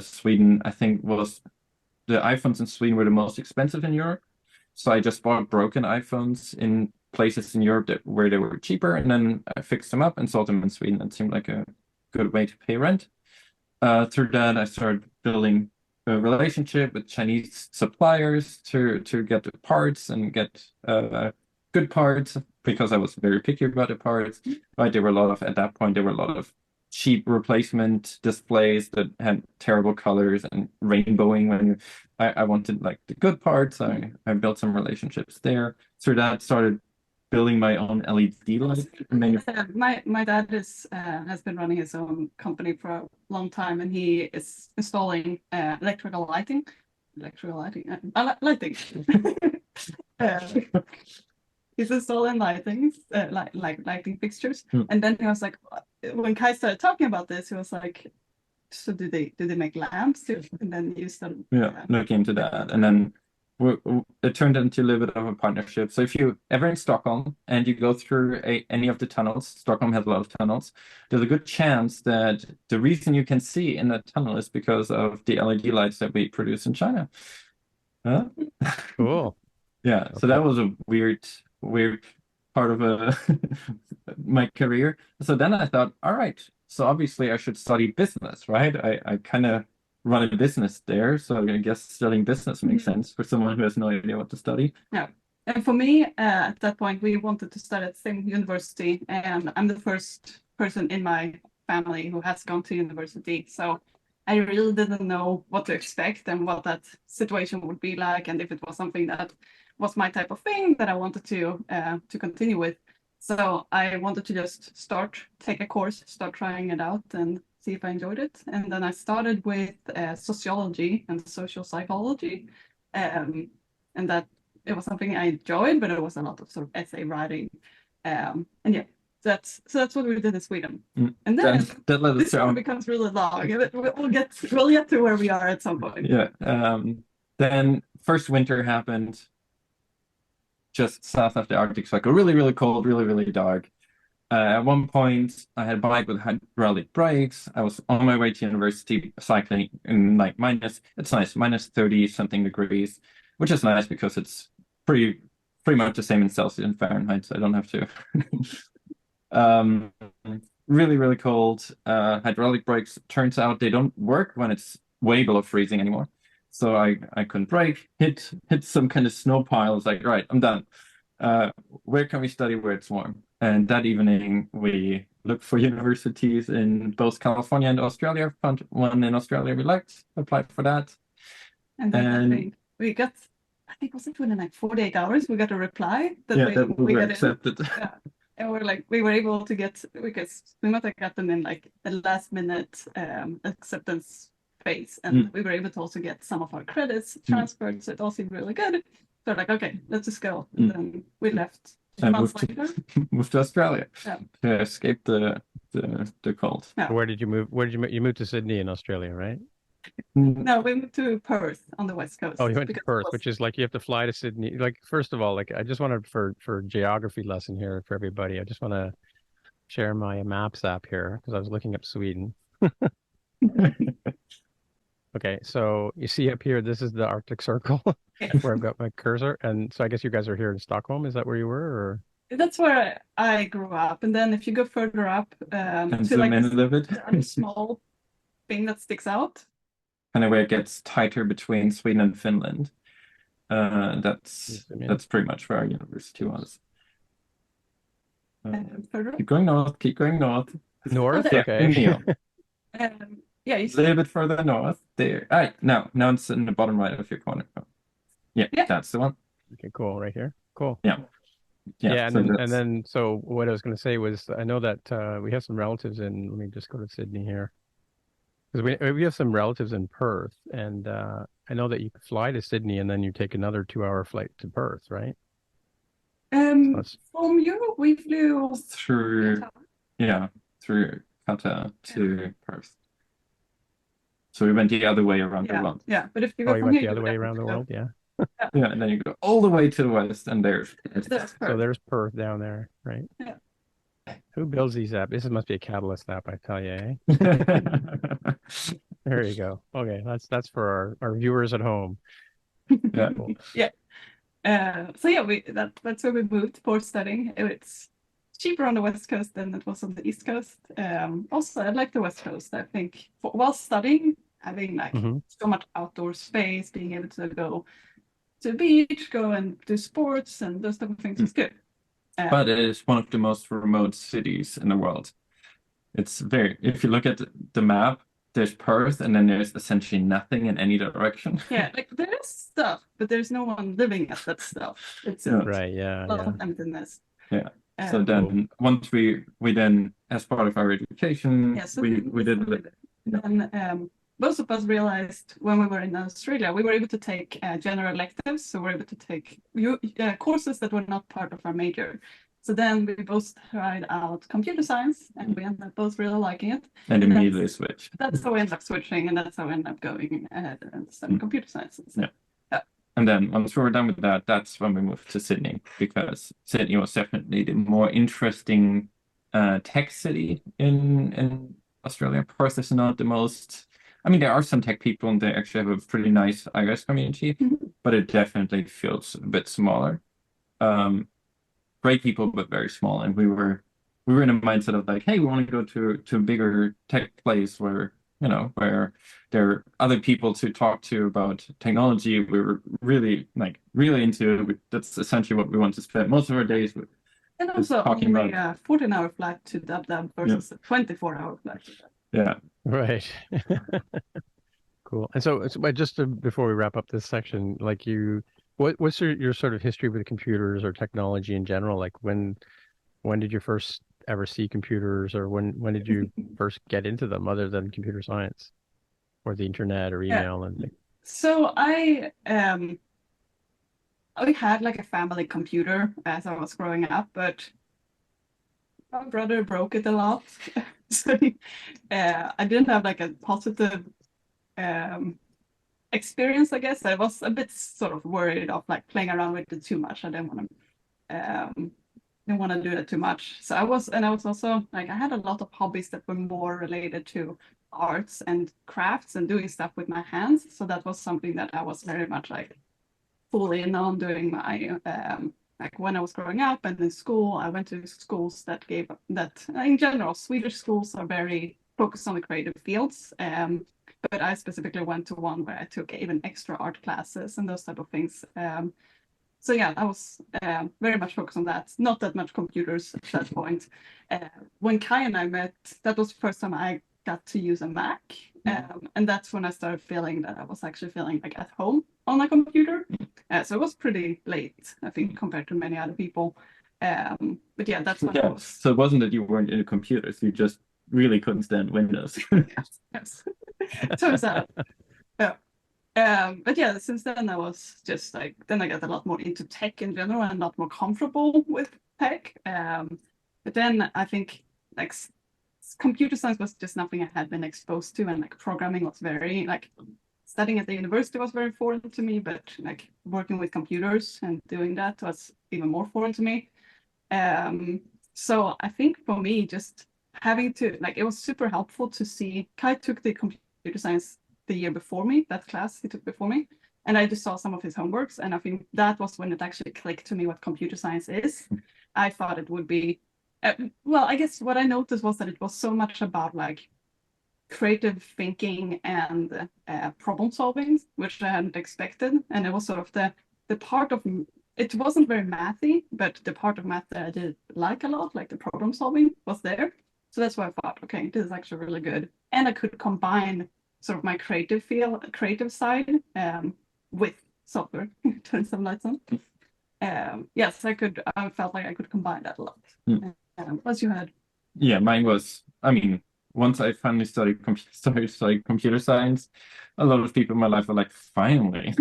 Sweden, I think, the iPhones in Sweden were the most expensive in Europe. So I just bought broken iPhones in places in Europe where they were cheaper, and then I fixed them up and sold them in Sweden. It seemed like a good way to pay rent. Through that, I started building a relationship with Chinese suppliers to get the parts and get good parts, because I was very picky about the parts. Right, at that point there were a lot of cheap replacement displays that had terrible colors and rainbowing when I wanted like the good parts. I built some relationships there. Through that, started building my own LED light. My dad has been running his own company for a long time, and he is installing electrical lighting. He's installing lighting fixtures. And then he was like, when Kai started talking about this, he was like, So do they make lamps too, and then use them? Yeah, look into that, and then it turned into a little bit of a partnership. So if you ever in Stockholm and you go through any of the tunnels, Stockholm has a lot of tunnels, there's a good chance that the reason you can see in that tunnel is because of the LED lights that we produce in China. Huh? Cool. Yeah, so that was a weird part of my career. So then I thought, all right, so obviously I should study business, right? I kind of run a business there, so I guess studying business makes sense for someone who has no idea what to study. Yeah. And for me, at that point, we wanted to study at the same university, and I'm the first person in my family who has gone to university. So I really didn't know what to expect and what that situation would be like, and if it was something that was my type of thing that I wanted to continue with. So I wanted to just take a course, start trying it out, and see if I enjoyed it. And then I started with sociology and social psychology, and that it was something I enjoyed, but it was a lot of sort of essay writing, and yeah. That's what we did in Sweden, and then that led us this one becomes really long. We'll get to where we are at some point. Yeah. Then first winter happened, just south of the Arctic Circle, really, really cold, really, really dark. At one point, I had a bike with hydraulic brakes. I was on my way to university cycling in like it's nice, minus 30 something degrees, which is nice because it's pretty much the same in Celsius and Fahrenheit, so I don't have to. Really, really cold. Hydraulic brakes, turns out they don't work when it's way below freezing anymore. So I couldn't brake, hit some kind of snow pile. I was like, right, I'm done. Where can we study where it's warm? And that evening we looked for universities in both California and Australia. Found one in Australia we liked, applied for that. And then we got, I think was it within like 48 hours, we got a reply that we were accepted. Yeah. And we were able to get, because we might have got them in like the last minute acceptance phase, and we were able to also get some of our credits transferred, so it all seemed really good. So like, okay, let's just go. And then we left and moved to Australia to escape the cold. Yeah. Where did you move? You moved to Sydney in Australia, right? No, we moved to Perth on the west coast. Oh, you went to Perth, which is like you have to fly to Sydney. Like, first of all, like I just wanted for geography lesson here for everybody. I just want to share my maps app here because I was looking up Sweden. Okay, so you see up here, this is the Arctic Circle where I've got my cursor. And so I guess you guys are here in Stockholm. Is that where you were? Or? That's where I grew up. And then if you go further up to like a small thing that sticks out. Kind of where it gets tighter between Sweden and Finland. That's pretty much where our university was. Keep going north, keep going north. North? Okay. Yeah, a little bit further north. There. All right, now it's in the bottom right of your corner. Yeah, that's the one. Okay, cool. Right here. Cool. Yeah. And then so what I was going to say was I know that we have some relatives in. Let me just go to Sydney here, because we have some relatives in Perth, and I know that you fly to Sydney and then you take another 2-hour flight to Perth, right? From Europe we flew through Qatar to Perth. So we went the other way around the world. Yeah, but if you go you went the other way around the world, yeah. Yeah, and then you go all the way to the west, and there's Perth. So there's Perth down there, right? Yeah. Who builds these apps? This must be a Catalyst app, I tell you, eh? There you go. Okay, that's for our viewers at home. Yeah. Cool. Yeah. So yeah, that's where we moved for studying. It's cheaper on the west coast than it was on the east coast. Also, I like the west coast. I think while studying, having like so much outdoor space, being able to go to the beach, go and do sports and those type of things is good. But it is one of the most remote cities in the world. It's if you look at the map, there's Perth, and then there's essentially nothing in any direction. Yeah, like there is stuff, but there's no one living at that stuff. It's right, yeah, a lot of emptiness. Yeah. So then once we then, as part of our education, we did it. Then both of us realized when we were in Australia, we were able to take general electives. So we were able to take courses that were not part of our major. So then we both tried out computer science, and we ended up both really liking it. And immediately switched. That's how we ended up switching, and that's how we ended up going ahead and studying computer science. Yeah. And then once we were done with that, that's when we moved to Sydney, because Sydney was definitely the more interesting tech city in Australia. Perth is not the most. I mean, there are some tech people, and they actually have a pretty nice iOS community, but it definitely feels a bit smaller. Great people, but very small. And we were in a mindset of like, hey, we want to go to a bigger tech place where, you know, where there are other people to talk to about technology. We were really into it. That's essentially what we want to spend most of our days with. And also only a 14-hour flight to Dub versus a 24-hour flight to Dub. Yeah. Right. Cool. And so just before we wrap up this section, like what's your sort of history with computers or technology in general? Like when did you first ever see computers, or when did you first get into them other than computer science or the internet or email and things? So I had like a family computer as I was growing up, but my brother broke it a lot. So I didn't have like a positive experience, I guess. I was a bit sort of worried of like playing around with it too much. I didn't want to do that too much. So I was also like, I had a lot of hobbies that were more related to arts and crafts and doing stuff with my hands. So that was something that I was very much like full in on doing my like when I was growing up and in school. I went to schools that in general, Swedish schools are very focused on the creative fields. But I specifically went to one where I took even extra art classes and those type of things. So yeah, I was very much focused on that. Not that much computers at that point. When Kai and I met, that was the first time I got to use a Mac. And that's when I started feeling that I was actually feeling like at home on my computer. So it was pretty late, I think, compared to many other people. But yeah, that's when I was. So it wasn't that you weren't into computers, you just really couldn't stand Windows. Yes. Turns out. Yeah. But yeah, since then I was just like, then I got a lot more into tech in general and a lot more comfortable with tech. But then I think like computer science was just nothing I had been exposed to, and like programming was very like studying at the university was very foreign to me, but like working with computers and doing that was even more foreign to me. So I think for me, just having to like, it was super helpful to see Kai took the computer science the year before me, that class he took before me, and I just saw some of his homeworks, and I think that was when it actually clicked to me what computer science is. I thought it would be well, I guess what I noticed was that it was so much about like creative thinking and problem solving, which I hadn't expected. And it was sort of the part of it wasn't very mathy, but the part of math that I did like a lot, like the problem solving, was there. So that's why I thought, okay, this is actually really good, and I could combine sort of my creative side with software. Turn some lights on. Yes, I felt like I could combine that a lot. As you had. Yeah, mine was, I mean, once I finally started computer science, a lot of people in my life were like, finally.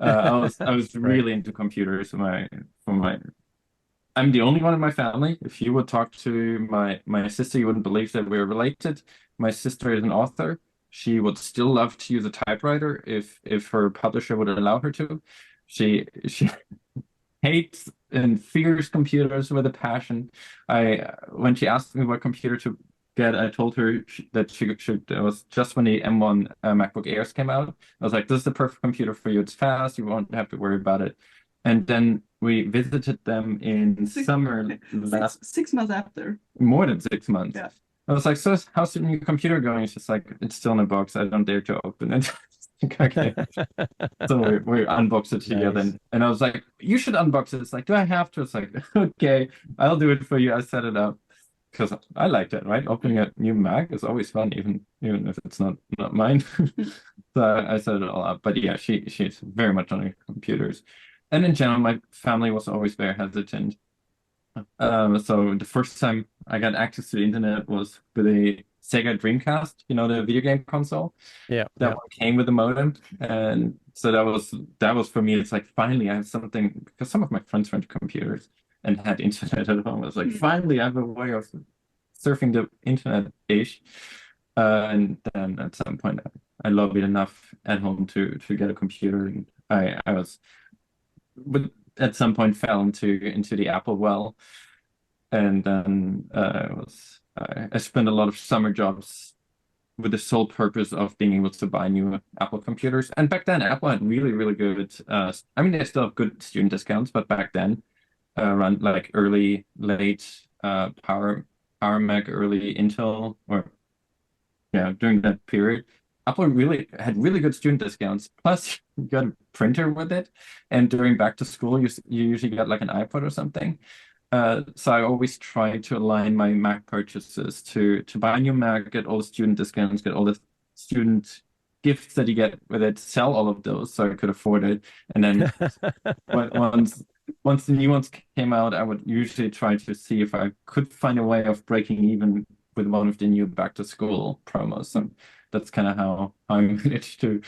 I was really into computers. I'm the only one in my family. If you would talk to my sister, you wouldn't believe that we're related. My sister is an author. She would still love to use a typewriter if her publisher would allow her to. She hates and fears computers with a passion. When she asked me what computer to get, I told her that she should. It was just when the M1 MacBook Airs came out. I was like, "This is the perfect computer for you. It's fast. You won't have to worry about it." And then we visited them in summer last 6 months after. More than 6 months. Yeah. I was like, "So how's the new computer going?" It's just like, "It's still in a box. I don't dare to open it." Okay. So we unboxed it together, Nice. and I was like, "You should unbox it." It's like, "Do I have to?" It's like, "Okay, I'll do it for you." I set it up because I liked it, right? Opening a new Mac is always fun, even if it's not mine. So I set it all up. But yeah, she's very much on computers, and in general, my family was always very hesitant. So the first time I got access to the internet was with a Sega Dreamcast, the video game console. Yeah. That one came with a modem, and so that was for me. It's like finally I have something, because some of my friends were into computers, and had internet at home. I was like, finally, I have a way of surfing the internet-ish. And then at some point, I lobbied enough at home to get a computer, and but at some point fell into the Apple well, and then I spent a lot of summer jobs with the sole purpose of being able to buy new Apple computers. And back then, Apple had really, really good. I mean, they still have good student discounts, but back then, around like late Power Mac, early Intel, or during that period, Apple really had really good student discounts. Plus, you got a printer with it, and during back to school, you usually got like an iPod or something. So I always try to align my Mac purchases to buy a new Mac, get all the student discounts, get all the student gifts that you get with it, sell all of those so I could afford it. And then once the new ones came out, I would usually try to see if I could find a way of breaking even with one of the new back to school promos. So that's kind of how I managed to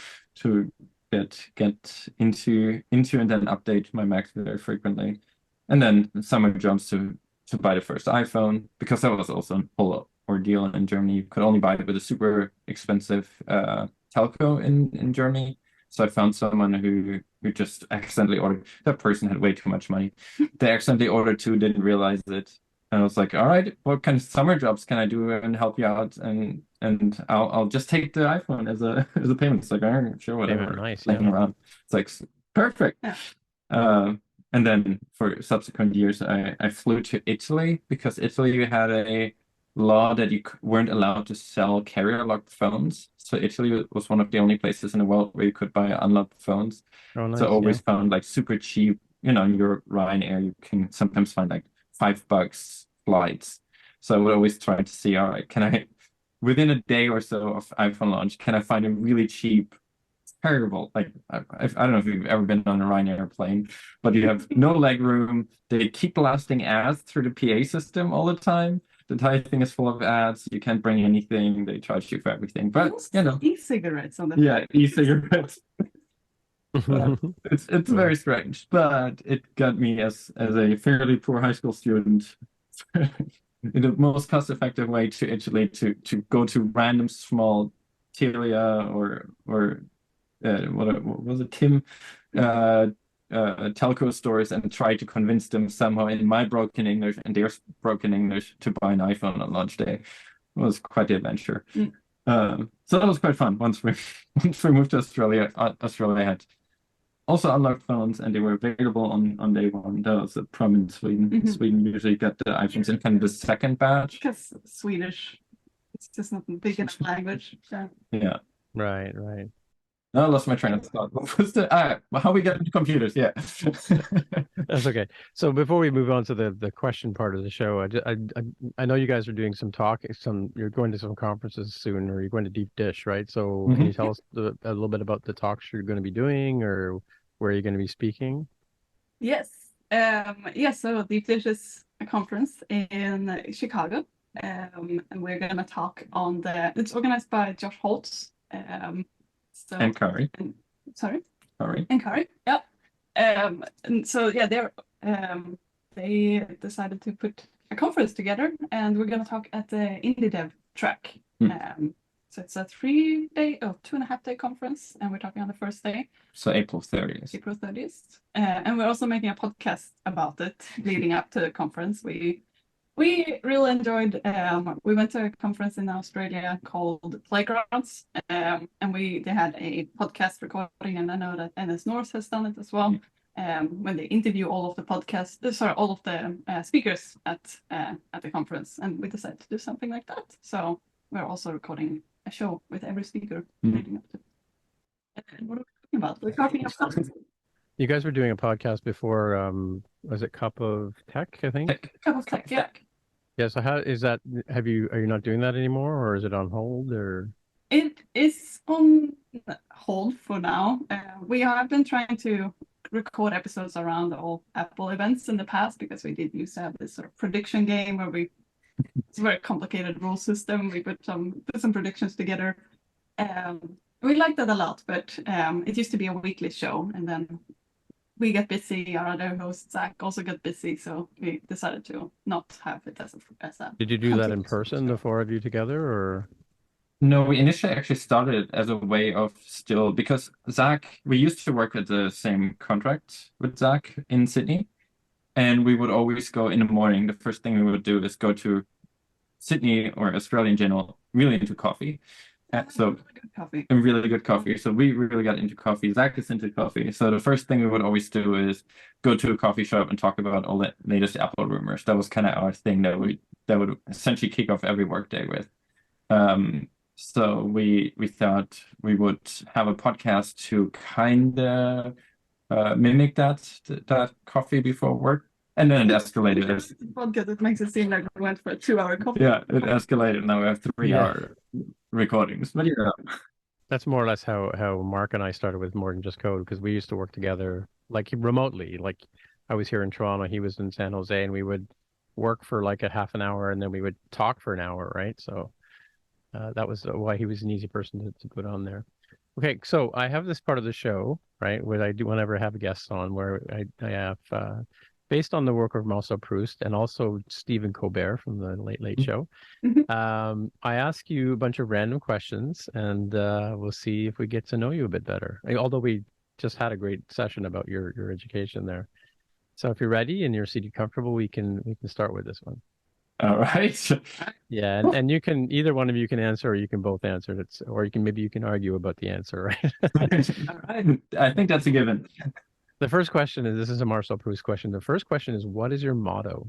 get into and then update my Mac very frequently. And then summer jobs to buy the first iPhone, because that was also a whole ordeal in Germany. You could only buy it with a super expensive telco in Germany. So I found someone who just accidentally ordered. That person had way too much money. They accidentally ordered two, didn't realize it. And I was like, all right, what kind of summer jobs can I do and help you out? And I'll just take the iPhone as a payment. It's like, all right, sure, whatever. Nice, playing around. It's like perfect. Yeah. And then for subsequent years, I flew to Italy, because Italy had a law that you weren't allowed to sell carrier-locked phones. So Italy was one of the only places in the world where you could buy unlocked phones. Oh, nice, so I always found like super cheap, in your Ryanair, you can sometimes find like $5 flights. So I would always try to see, all right, can I, within a day or so of iPhone launch, can I find a really cheap, terrible, like I don't know if you've ever been on a Ryanair plane, but you have no leg room. They keep blasting ads through the PA system all the time. The entire thing is full of ads. You can't bring anything. They charge you for everything. But e-cigarettes on the e-cigarettes. It's very strange, but it got me as a fairly poor high school student in the most cost-effective way to Italy to go to random small Telia or what was it, Tim, telco stores, and try to convince them somehow in my broken English and their broken English to buy an iPhone on launch day. It was quite the adventure. So that was quite fun. Once we moved to Australia, Australia had also unlocked phones, and they were available on day one. That was a problem in Sweden. Sweden usually got the iPhones in kind of the second batch. Because Swedish, it's just not a big enough language. So. Yeah. Right. No, I lost my train of thought. What was how we get into computers? Yeah. That's okay. So before we move on to the question part of the show, I know you guys are doing you're going to some conferences soon, or you're going to Deep Dish, right? So can you tell us a little bit about the talks you're going to be doing, or where you're going to be speaking? Yes. So Deep Dish is a conference in Chicago, and we're going to talk on it's organized by Josh Holtz. And Kari. Sorry? Kari. And Kari, yeah. And so, they decided to put a conference together, and we're going to talk at the Indie Dev track. So it's a 2.5-day conference, and we're talking on the first day. So April 30th. April 30th. And we're also making a podcast about it leading up to the conference. We really enjoyed, we went to a conference in Australia called Playgrounds, and they had a podcast recording, and I know that NS North has done it as well, when they interview all of the speakers at the conference, and we decided to do something like that. So we're also recording a show with every speaker leading up to it. And what are we talking about? We're talking about... You guys were doing a podcast before, was it Cup of Tech, I think? Cup of Tech, yeah. Yeah, so how is that? Are you not doing that anymore, or is it on hold, or? It is on hold for now. We have been trying to record episodes around all Apple events in the past, because we did used to have this sort of prediction game where it's a very complicated rule system. We put some predictions together. We liked that a lot, but it used to be a weekly show, and then we get busy, our other host Zach also got busy, so we decided to not have it as a. Did you do that in person, the four of you together, or? No, we initially actually started as a way of still, because Zach, we used to work at the same contract with Zach in Sydney, and we would always go in the morning. The first thing we would do is go to Sydney or Australia in general, really into coffee. So really good coffee. And really good coffee. So we really got into coffee. Zach is into coffee. So the first thing we would always do is go to a coffee shop and talk about all the latest Apple rumors. That was kind of our thing that would essentially kick off every workday with. So we thought we would have a podcast to kind of mimic that coffee before work. And then it escalated. Podcast, it makes it seem like we went for a 2-hour coffee. Yeah, it escalated. Now we have 3-hour recordings. But yeah. That's more or less how Mark and I started with More Than Just Code, because we used to work together like remotely. Like I was here in Toronto, he was in San Jose, and we would work for like a half an hour and then we would talk for an hour, right? So that was why he was an easy person to put on there. Okay, so I have this part of the show, right, where I do whenever I have guests on, where I have based on the work of Marcel Proust and also Stephen Colbert from the Late Late Show. I ask you a bunch of random questions, and we'll see if we get to know you a bit better. Although we just had a great session about your education there. So if you're ready and you're seated comfortable, we can start with this one. All right. Yeah, and you can, either one of you can answer, or you can both answer. Or maybe you can argue about the answer, right? All right. I think that's a given. The first question is, this is a Marcel Proust question. The first question is, what is your motto?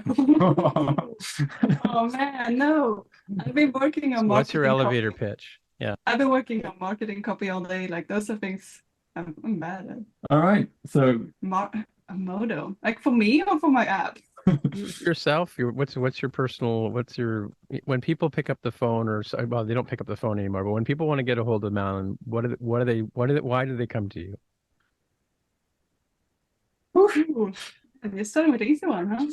Oh man, no. I've been working on marketing. What's your elevator pitch? Yeah. I've been working on marketing copy all day. Like those are things I'm bad at. All right. So a motto. Like for me or for my app? Yourself, what's your personal, when people pick up the phone, or well, they don't pick up the phone anymore, but when people want to get a hold of Malin, why do they come to you? Ooh, you're starting with the easy one, huh?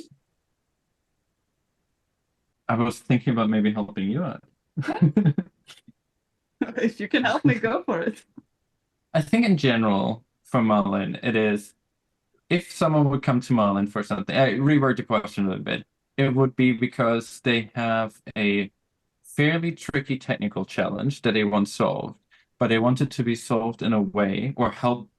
I was thinking about maybe helping you out. If you can help me, go for it. I think in general, for Malin, it is, if someone would come to Malin for something, I reword the question a little bit, it would be because they have a fairly tricky technical challenge that they want solved, but they want it to be solved in a way, or help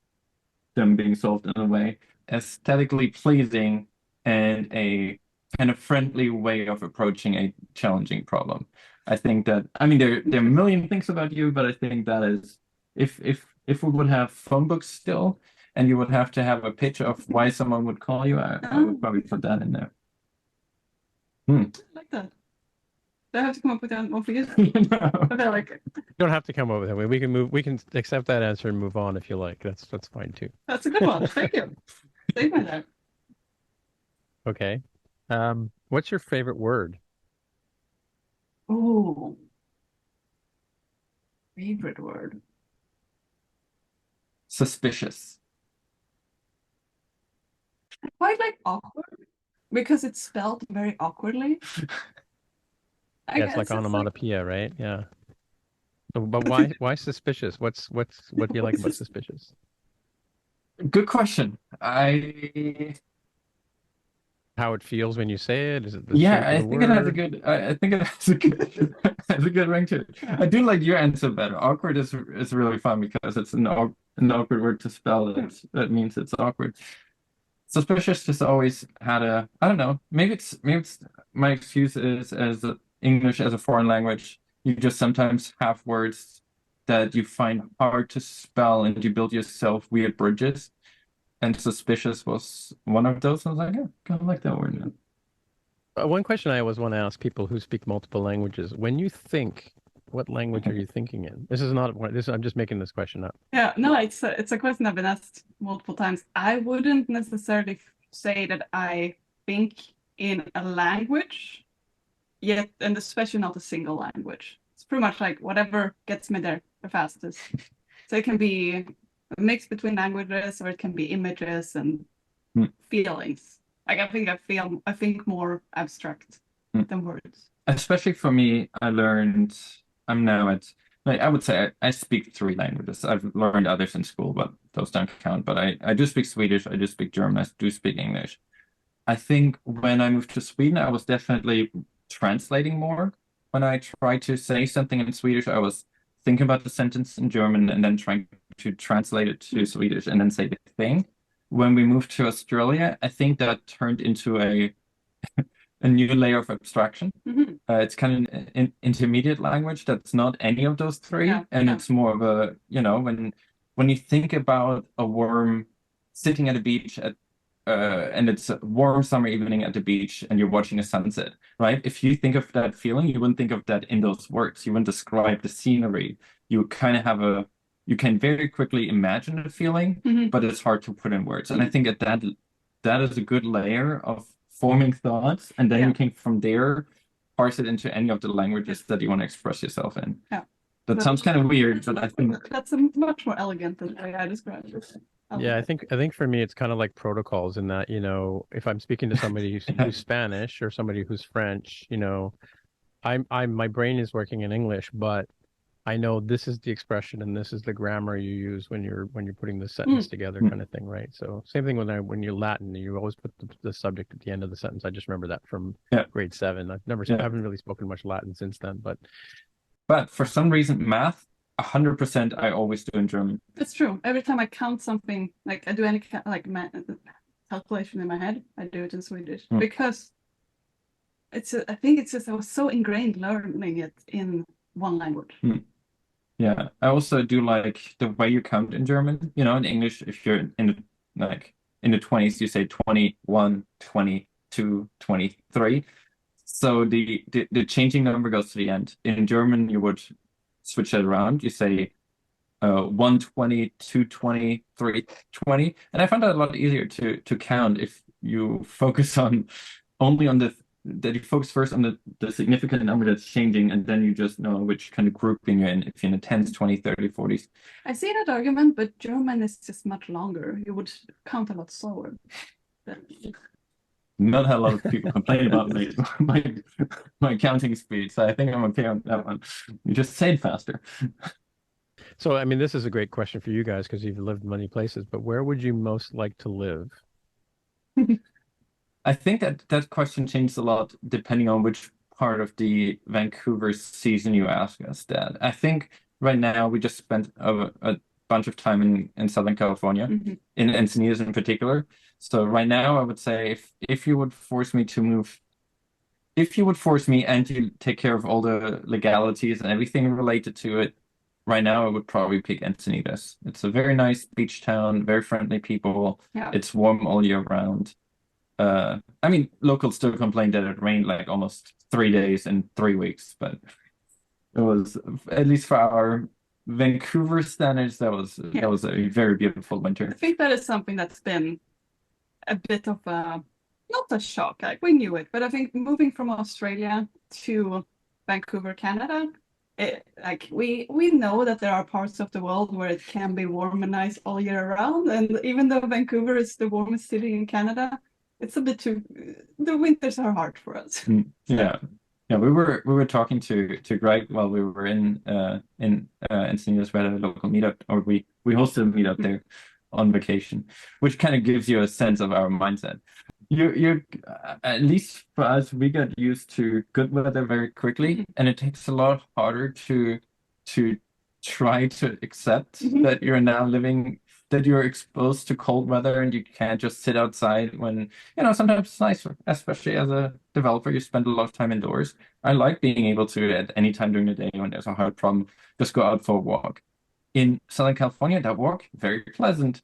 them being solved in a way, aesthetically pleasing and a kind of friendly way of approaching a challenging problem. I think that, I mean, there are a million things about you, but I think that is, if we would have phone books still, and you would have to have a pitch of why someone would call you, I would probably put that in there. I like that. Do I have to come up with that one for you? No. I like it. You don't have to come up with it. We can accept that answer and move on if you like. That's fine too. That's a good one. Thank you. Save my time. Okay. What's your favorite word? Oh, favorite word. Suspicious. I quite like awkward because it's spelled very awkwardly. Yeah, it's like onomatopoeia, right? Yeah. So, but why suspicious? What do you like about suspicious? Good question. How it feels when you say it? Is it I think it has a good. I think it has a good has a good ring to it. I do like your answer better. Awkward is really fun because it's an awkward word to spell. That means it's awkward. Suspicious just always had a, I don't know. Maybe it's my excuse is, as English as a foreign language, you just sometimes have words that you find hard to spell and you build yourself weird bridges. And suspicious was one of those. I was like, yeah, kind of like that word now. One question I always want to ask people who speak multiple languages: when you think, what language are you thinking in? This is not this. I'm just making this question up. Yeah, no, it's a question I've been asked multiple times. I wouldn't necessarily say that I think in a language yet, and especially not a single language. It's pretty much like whatever gets me there the fastest. So it can be a mix between languages, or it can be images and feelings. Like I think more abstract than words. Especially for me, I'm now at, like, I would say I speak 3 languages. I've learned others in school, but those don't count. But I do speak Swedish, I do speak German, I do speak English. I think when I moved to Sweden, I was definitely translating more. When I tried to say something in Swedish, I was thinking about the sentence in German and then trying to translate it to Swedish and then say the thing. When we moved to Australia, I think that turned into a new layer of abstraction. It's kind of an intermediate language that's not any of those three, and it's more of a, when you think about a worm sitting at a beach and it's a warm summer evening at the beach and you're watching a sunset, right? If you think of that feeling, you wouldn't think of that in those words. You wouldn't describe the scenery. You kind of you can very quickly imagine the feeling, but it's hard to put in words. And I think that is a good layer of forming thoughts, and then you can from there parse it into any of the languages that you want to express yourself in. That sounds kind of weird, but I think that's much more elegant than the way I described it. Yeah, I think for me it's kind of like protocols in that, if I'm speaking to somebody who's Spanish or somebody who's French, my brain is working in English, but I know this is the expression and this is the grammar you use when you're putting the sentence together, kind of thing, right? So same thing when you're Latin, you always put the subject at the end of the sentence. I just remember that from grade 7. I haven't really spoken much Latin since then, but for some reason, math, 100% I always do in German. It's true. Every time I count something, like I do any calculation in my head, I do it in Swedish because I think it's just I was so ingrained learning it in one language. Yeah, I also do like the way you count in German. In English, if you're in the 20s, you say 21, 22, 23. So the changing number goes to the end. In German, you would switch it around. You say 120, 220, 320. And I found that a lot easier to count if you focus only on that you focus first on the significant number that's changing, and then you just know which kind of grouping you're in, if you're in the 10s, 20s, 30s, 40s. I see that argument, but German is just much longer. You would count a lot slower. Not a lot of people complain about my counting speed, so I think I'm okay on that one. You just say it faster. So, I mean, this is a great question for you guys because you've lived many places, but where would you most like to live? I think that question changes a lot depending on which part of the Vancouver season you ask us that. I think right now we just spent a bunch of time in Southern California, in Encinitas in particular. So right now I would say if you would force me to move, if you would force me and to take care of all the legalities and everything related to it, right now I would probably pick Encinitas. It's a very nice beach town, very friendly people. It's warm all year round. I mean, locals still complain that it rained like almost 3 days in 3 weeks, but it was, at least for our Vancouver standards, that was a very beautiful winter. I think that is something that's been a bit of a, not a shock, like we knew it, but I think moving from Australia to Vancouver, Canada, we know that there are parts of the world where it can be warm and nice all year round, and even though Vancouver is the warmest city in Canada, it's a bit the winters are hard for us. Yeah, we were talking to Greg while we were in Encinitas. We had a local meetup, or we hosted a meetup there on vacation, which kind of gives you a sense of our mindset. You at least for us, we got used to good weather very quickly, and it takes a lot harder to try to accept that you're now living, that you're exposed to cold weather and you can't just sit outside when, sometimes it's nice, especially as a developer, you spend a lot of time indoors. I like being able to, at any time during the day when there's a hard problem, just go out for a walk. In Southern California, that walk, very pleasant.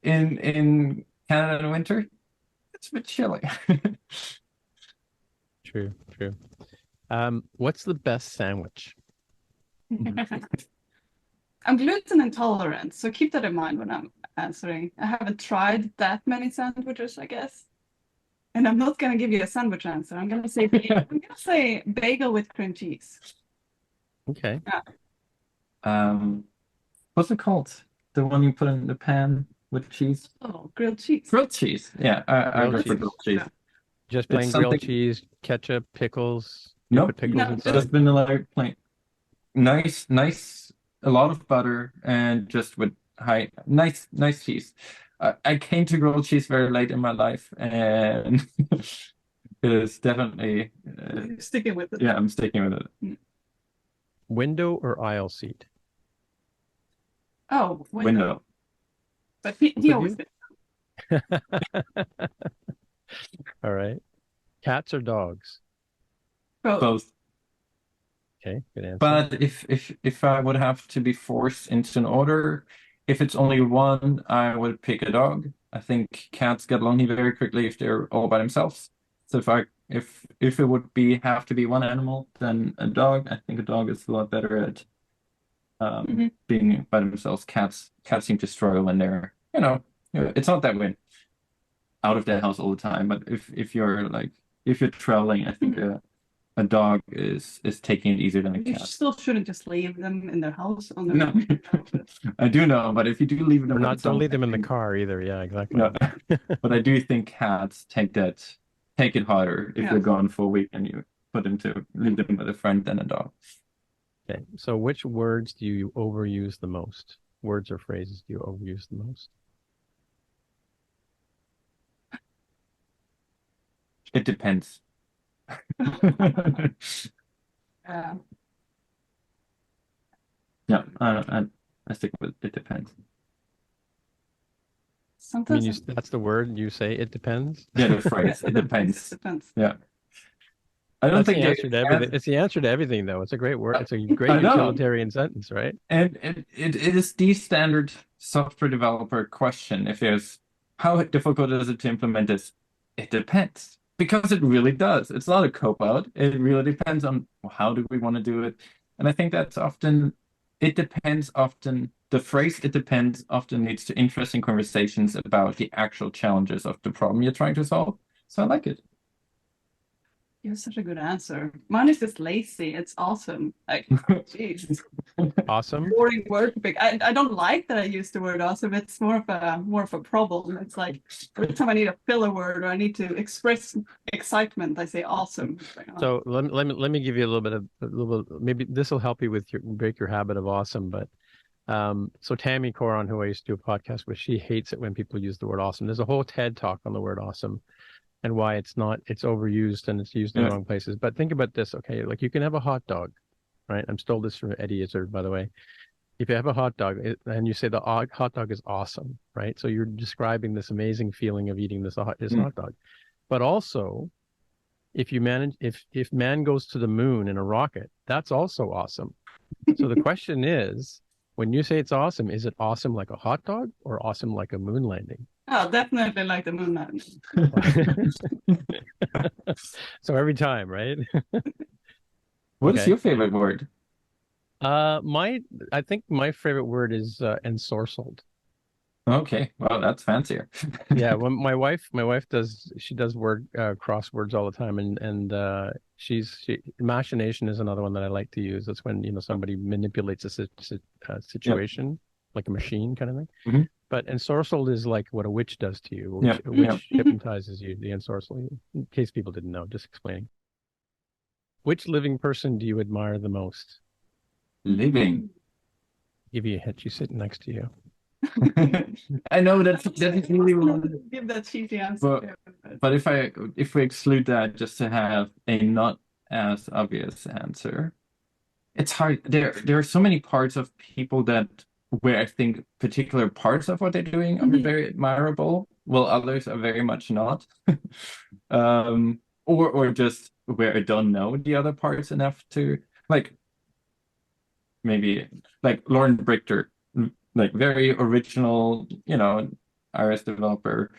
In Canada in winter, it's a bit chilly. True. What's the best sandwich? I'm gluten intolerant, so keep that in mind when I'm answering. I haven't tried that many sandwiches, I guess. And I'm not going to give you a sandwich answer. I'm going to say bagel with cream cheese. Okay. What's it called? The one you put in the pan with cheese? Oh, grilled cheese. Grilled cheese. Yeah, I go for grilled cheese. Just plain grilled cheese, ketchup, pickles. Nope. Pickles just vanilla plain. Nice. A lot of butter and just with nice cheese. I came to grilled cheese very late in my life, and it is definitely sticking with it. Yeah, I'm sticking with it. Window or aisle seat? Oh, Window. But he always did. All right. Cats or dogs? Both. Okay, good answer. But if I would have to be forced into an order, if it's only one, I would pick a dog. I think cats get lonely very quickly if they're all by themselves. So if it would have to be one animal, then a dog. I think a dog is a lot better at being by themselves. Cats seem to struggle when they're, it's not that way out of their house all the time. But if you're traveling, I think a dog is taking it easier than a cat. You still shouldn't just leave them in their house on their No, I do know, but if you do leave them, don't leave them in the car either. Yeah, exactly. No. But I do think cats take it harder if you're gone for a week and you leave them with a friend than a dog. Okay, so which words do you overuse the most? Words or phrases do you overuse the most? It depends. Yeah, I stick with it depends. Sometimes that's the word you say. It depends. Yeah, the phrase. It depends. It depends. Yeah. I don't think the answer to everything. It's the answer to everything, though. It's a great word. It's a great utilitarian sentence, right? And it is the standard software developer question. If there's how difficult is it to implement this? It depends. Because it really does. It's not a cop-out. It really depends on how do we want to do it. And I think that's often, it depends often, the phrase it depends often leads to interesting conversations about the actual challenges of the problem you're trying to solve. So I like it. You have such a good answer. Mine is just lazy. It's awesome. Like, jeez. Awesome. Boring word. I don't like that I use the word awesome. It's more of a problem. It's like every time I need a filler word or I need to express excitement, I say awesome. Like, oh. So let me give you a little bit, maybe this will help you with break your habit of awesome. But so Tammy Coron, who I used to do a podcast with, she hates it when people use the word awesome. There's a whole TED talk on the word awesome and why it's overused and it's used in the wrong places. But think about this, okay? Like you can have a hot dog, right? I'm stole this from Eddie Izzard, by the way. If you have a hot dog and you say the hot dog is awesome, right? So you're describing this amazing feeling of eating this hot dog. But also, if man goes to the moon in a rocket, that's also awesome. So the question is, when you say it's awesome, is it awesome like a hot dog or awesome like a moon landing? Oh, definitely like the moon landing. So every time, right? What is your favorite word? I think my favorite word is ensorcelled. Okay, well, that's fancier. Yeah, when my wife does word crosswords all the time, and machination is another one that I like to use. That's when somebody manipulates a situation like a machine kind of thing. Mm-hmm. But ensorcelled is like what a witch does to you. A witch hypnotizes you. The ensorcel, in case people didn't know, just explaining. Which living person do you admire the most? Living. Give you a hint. She's sitting next to you. I know that's really give that cheesy answer. But if we exclude that just to have a not as obvious answer, it's hard. There are so many parts of people where I think particular parts of what they're doing are very admirable, while others are very much not. Or just where I don't know the other parts enough to maybe like Lauren Brichter, like very original, iOS developer,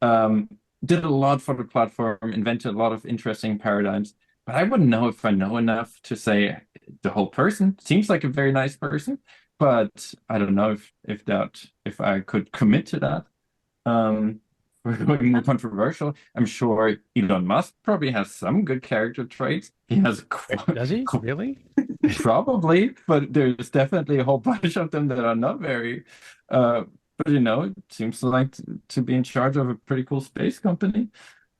did a lot for the platform, invented a lot of interesting paradigms, but I wouldn't know if I know enough to say the whole person seems like a very nice person, but I don't know if I could commit to that. We're going more controversial. I'm sure Elon Musk probably has some good character traits. He has Does he really? Probably, but there's definitely a whole bunch of them that are not very. But it seems like to be in charge of a pretty cool space company.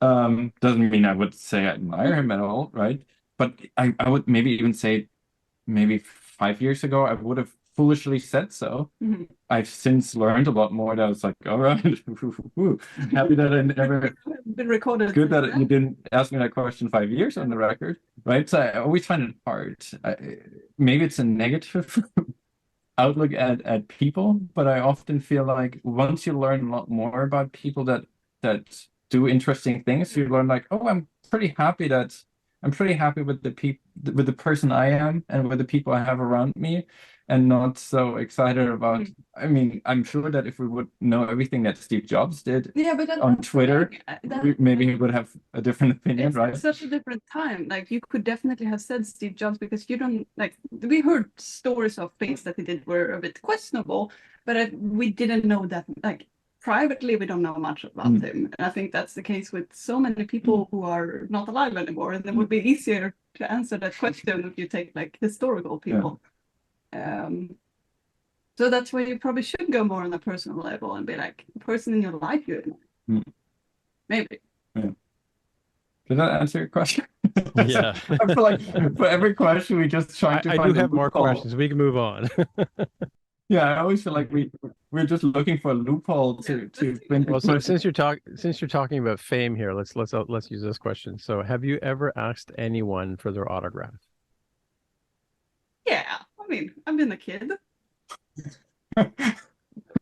Doesn't mean I would say I admire him at all, right? But I would maybe even say maybe 5 years ago I would have foolishly said so. Mm-hmm. I've since learned a lot more. That I was like, all right, happy that I never been recorded. Good that you didn't ask me that question 5 years on the record, right? So I always find it hard. Maybe it's a negative outlook at people, but I often feel like once you learn a lot more about people that do interesting things, you learn like, oh, I'm pretty happy with the person I am and with the people I have around me, and not so excited about. I mean, I'm sure that if we would know everything that Steve Jobs did on Twitter, maybe he would have a different opinion, right? It's such a different time. Like, you could definitely have said Steve Jobs, because you don't like. We heard stories of things that he did were a bit questionable, but we didn't know that. Like, privately, we don't know much about him, and I think that's the case with so many people who are not alive anymore. And it would be easier to answer that question if you take like historical people. So that's where you probably should go more on a personal level and be like, the person in your life you know. Maybe. Yeah. Did that answer your question? Yeah. I feel like for every question we just try to I find do a have more loophole. questions. We can move on. Yeah, I always feel like we're just looking for a loophole to Well, since you're talking about fame here, let's use this question. So, have you ever asked anyone for their autograph? Yeah, I mean, I've been a kid.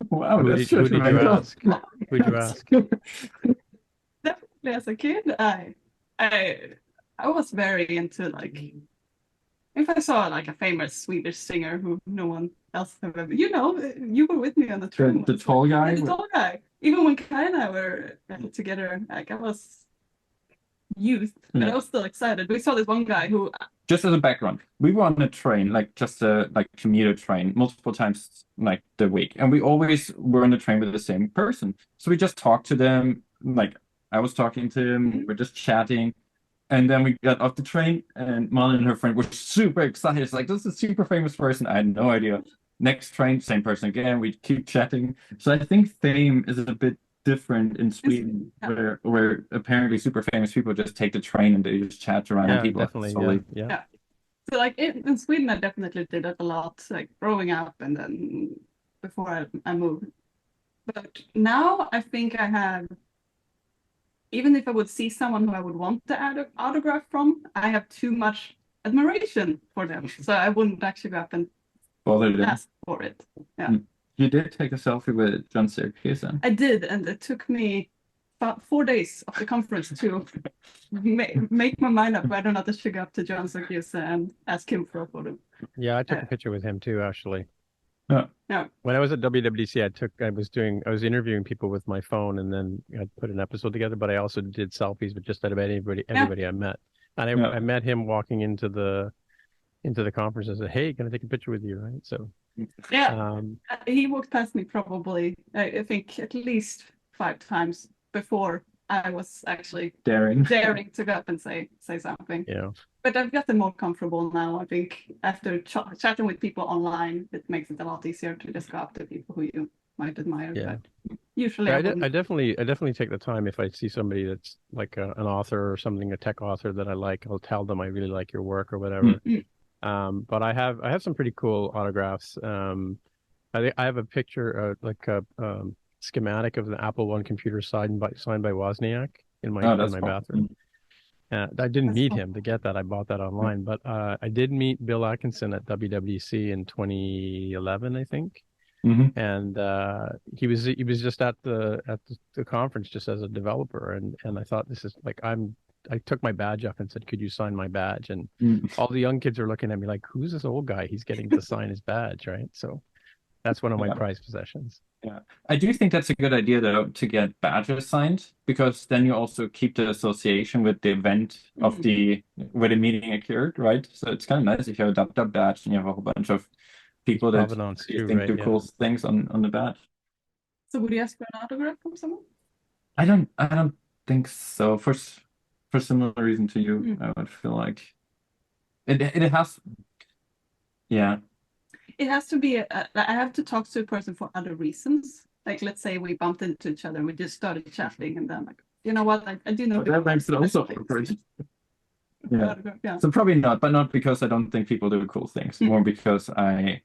Wow, Who did you ask? Who'd you ask? Definitely as a kid, I was very into, like, if I saw like a famous Swedish singer who no one else have ever, you were with me on the train. The tall guy? The tall guy. Even when Kai and I were together, like, I was youth, but I was still excited. We saw this one guy who. Just as a background, we were on a train, like just a commuter train, multiple times like the week, and we always were on the train with the same person. So we just talked to them, like I was talking to him, we're just chatting, and then we got off the train, and Malin and her friend were super excited. It's like, this is a super famous person. I had no idea. Next train, same person again. We keep chatting. So I think fame is a bit different in Sweden, where apparently super famous people just take the train and they just chat around and people definitely, yeah. So like in Sweden, I definitely did it a lot, like growing up and then before I moved. But now I think I have, even if I would see someone who I would want the autograph from, I have too much admiration for them, so I wouldn't actually go up and ask for it. Yeah. You did take a selfie with John Syracuse. I did, and it took me about 4 days of the conference to make my mind up whether or not I should go up to John Syracuse and ask him for a photo. Yeah, I took a picture with him too, actually. Yeah. When I was at WWDC, I was interviewing people with my phone, and then I put an episode together. But I also did selfies with just about everybody I met. And I met him walking into the conference and said, "Hey, can I take a picture with you?" Right? So. Yeah, he walked past me probably, I think, at least 5 times before I was actually daring to go up and say something. Yeah. But I've gotten more comfortable now. I think after chatting with people online, it makes it a lot easier to just go up to people who you might admire. Yeah. But usually, I definitely take the time if I see somebody that's like an author or something, a tech author that I like. I'll tell them I really like your work or whatever. But I have some pretty cool autographs. I have a picture, like a schematic of the Apple I computer signed by Wozniak in my bathroom. I didn't meet him to get that. I bought that online, but I did meet Bill Atkinson at WWDC in 2011, I think. And he was just at the conference just as a developer, and I thought, this is like, I took my badge up and said, "Could you sign my badge?" And all the young kids are looking at me like, "Who's this old guy? He's getting to sign his badge," right? So that's one of my prized possessions. Yeah, I do think that's a good idea though, to get badges signed, because then you also keep the association with the event of where the meeting occurred, right? So it's kind of nice if you have a badge and you have a whole bunch of people that you think do cool things on the badge. So would you ask for an autograph from someone? I don't think so. For similar reason to you, I would feel like it has. Yeah. It has to be. I have to talk to a person for other reasons. Like, let's say we bumped into each other and we just started chatting, and then like, you know what? I do know. That makes it also awkward. Yeah. So probably not, but not because I don't think people do cool things, more because I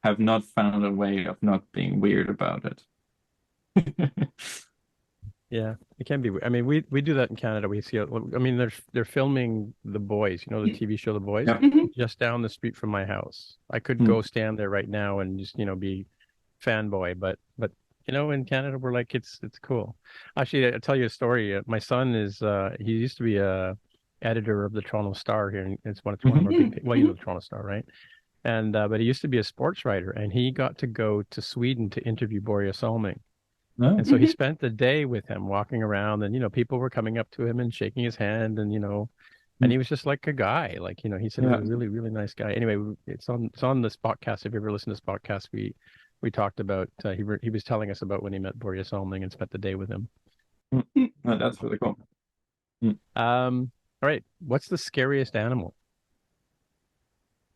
have not found a way of not being weird about it. Yeah, it can be. I mean, we do that in Canada. We see. I mean, they're filming The Boys. You know the TV show The Boys, just down the street from my house. I could go stand there right now and just be fanboy, but in Canada we're like it's cool. Actually, I'll tell you a story. My son is he used to be a editor of the Toronto Star here, and it's one of our big. Well, you know the Toronto Star, right? And but he used to be a sports writer, and he got to go to Sweden to interview Börje Salming. No? And so he spent the day with him walking around, and people were coming up to him and shaking his hand, and and he was just like a guy, like he said he was a really, really nice guy. Anyway, it's on this podcast. If you ever listen to this podcast, we talked about he was telling us about when he met Börje Salming and spent the day with him. Oh, that's really cool. All right, what's the scariest animal?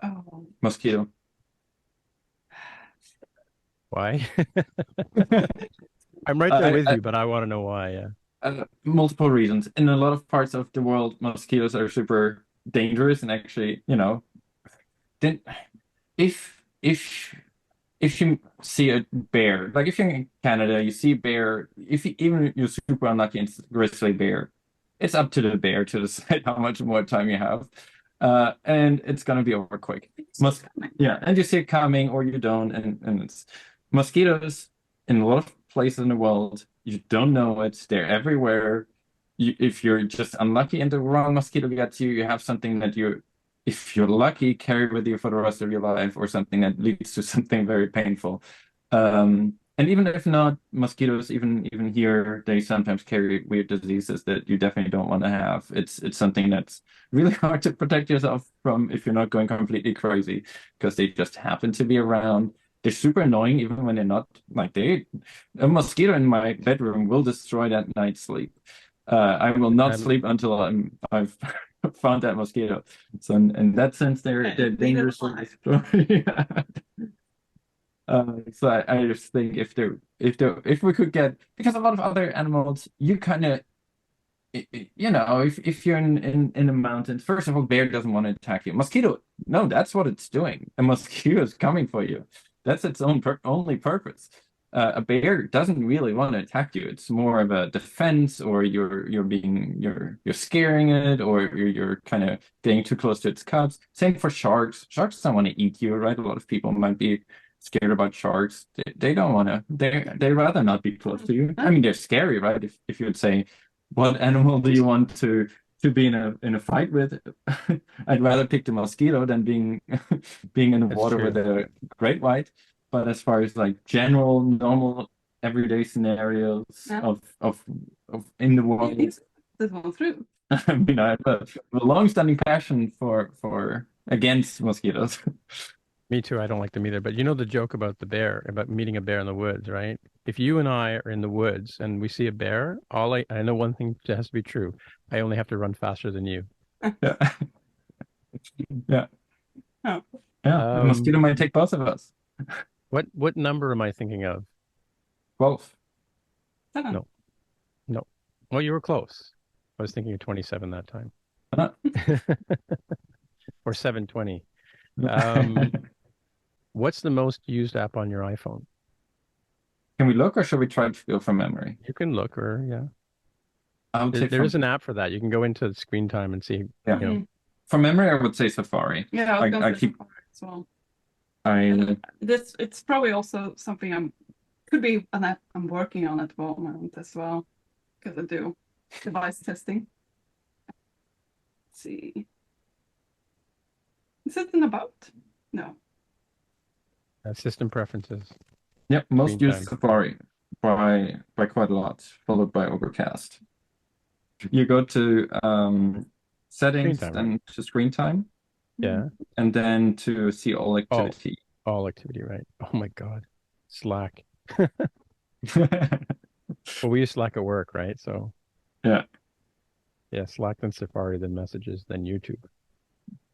Oh, Mosquito. Why? I'm right there with you, but I want to know why. Yeah. Multiple reasons. In a lot of parts of the world, mosquitoes are super dangerous, and actually, then if you see a bear, like if you're in Canada, you see a bear. Even you're super unlucky and it's a grizzly bear, it's up to the bear to decide how much more time you have, and it's gonna be over quick. And you see it coming, or you don't, and it's mosquitoes in a lot of places in the world. You don't know it; they're everywhere. If you're just unlucky and the wrong mosquito gets you, you have something that if you're lucky, carry with you for the rest of your life, or something that leads to something very painful. And even if not, mosquitoes, even here, they sometimes carry weird diseases that you definitely don't want to have. It's something that's really hard to protect yourself from if you're not going completely crazy, because they just happen to be around. They're super annoying even when they're not. Like a mosquito in my bedroom will destroy that night's sleep. I will not sleep until I've found that mosquito. So in that sense, they're dangerous. So I just think if we could get, because a lot of other animals, you kind of, if you're in the mountains, first of all, bear doesn't want to attack you. Mosquito, no, that's what it's doing. A mosquito is coming for you. That's its only purpose. A bear doesn't really want to attack you. It's more of a defense, or you're scaring it, or you're kind of getting too close to its cubs. Same for sharks. Sharks don't want to eat you, right? A lot of people might be scared about sharks. They don't want to. They rather not be close to you. I mean, they're scary, right? If you would say, what animal do you want to be in a fight with? I'd rather pick the mosquito than being in the water with a great white. But as far as like general, normal, everyday scenarios of in the world, this one through. I mean, I have a long-standing passion for against mosquitoes. Me too. I don't like them either. But you know the joke about the bear, about meeting a bear in the woods, right? If you and I are in the woods and we see a bear, I know one thing has to be true. I only have to run faster than you. Yeah. Yeah. Oh. Yeah. A mosquito might take both of us. What number am I thinking of? 12. 7. No. Well, you were close. I was thinking of 27 that time. Or 720. What's the most used app on your iPhone? Can we look, or should we try to go from memory? You can look, or there is an app for that. You can go into screen time and see. Yeah. From memory, I would say Safari. Yeah, I keep Safari as well. It's probably also something could be an app I'm working on at the moment as well, because I do device testing. Let's see. Is it an about? No. System preferences. Yep, most used Safari by quite a lot, followed by Overcast. You go to settings and to screen time. Yeah. And then to see all activity. All activity, right? Oh my God. Slack. Well, we use Slack at work, right? So yeah. Yeah, Slack, then Safari, then Messages, then YouTube.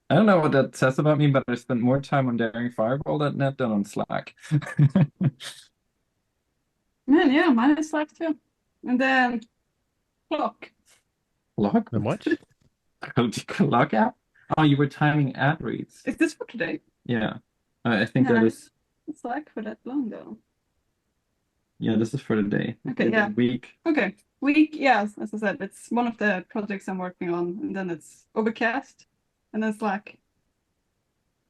I don't know what that says about me, but I spent more time on daringfireball.net than on Slack. Man, yeah, mine is Slack too. And then Clock. Clock? And what? Clock app? Oh, you were timing ad reads. Is this for today? Yeah. I think that is. It's like for that long though. Yeah, this is for the day. Okay, yeah. Week. Okay. Week, yeah, as I said, it's one of the projects I'm working on, and then it's Overcast, and then Slack.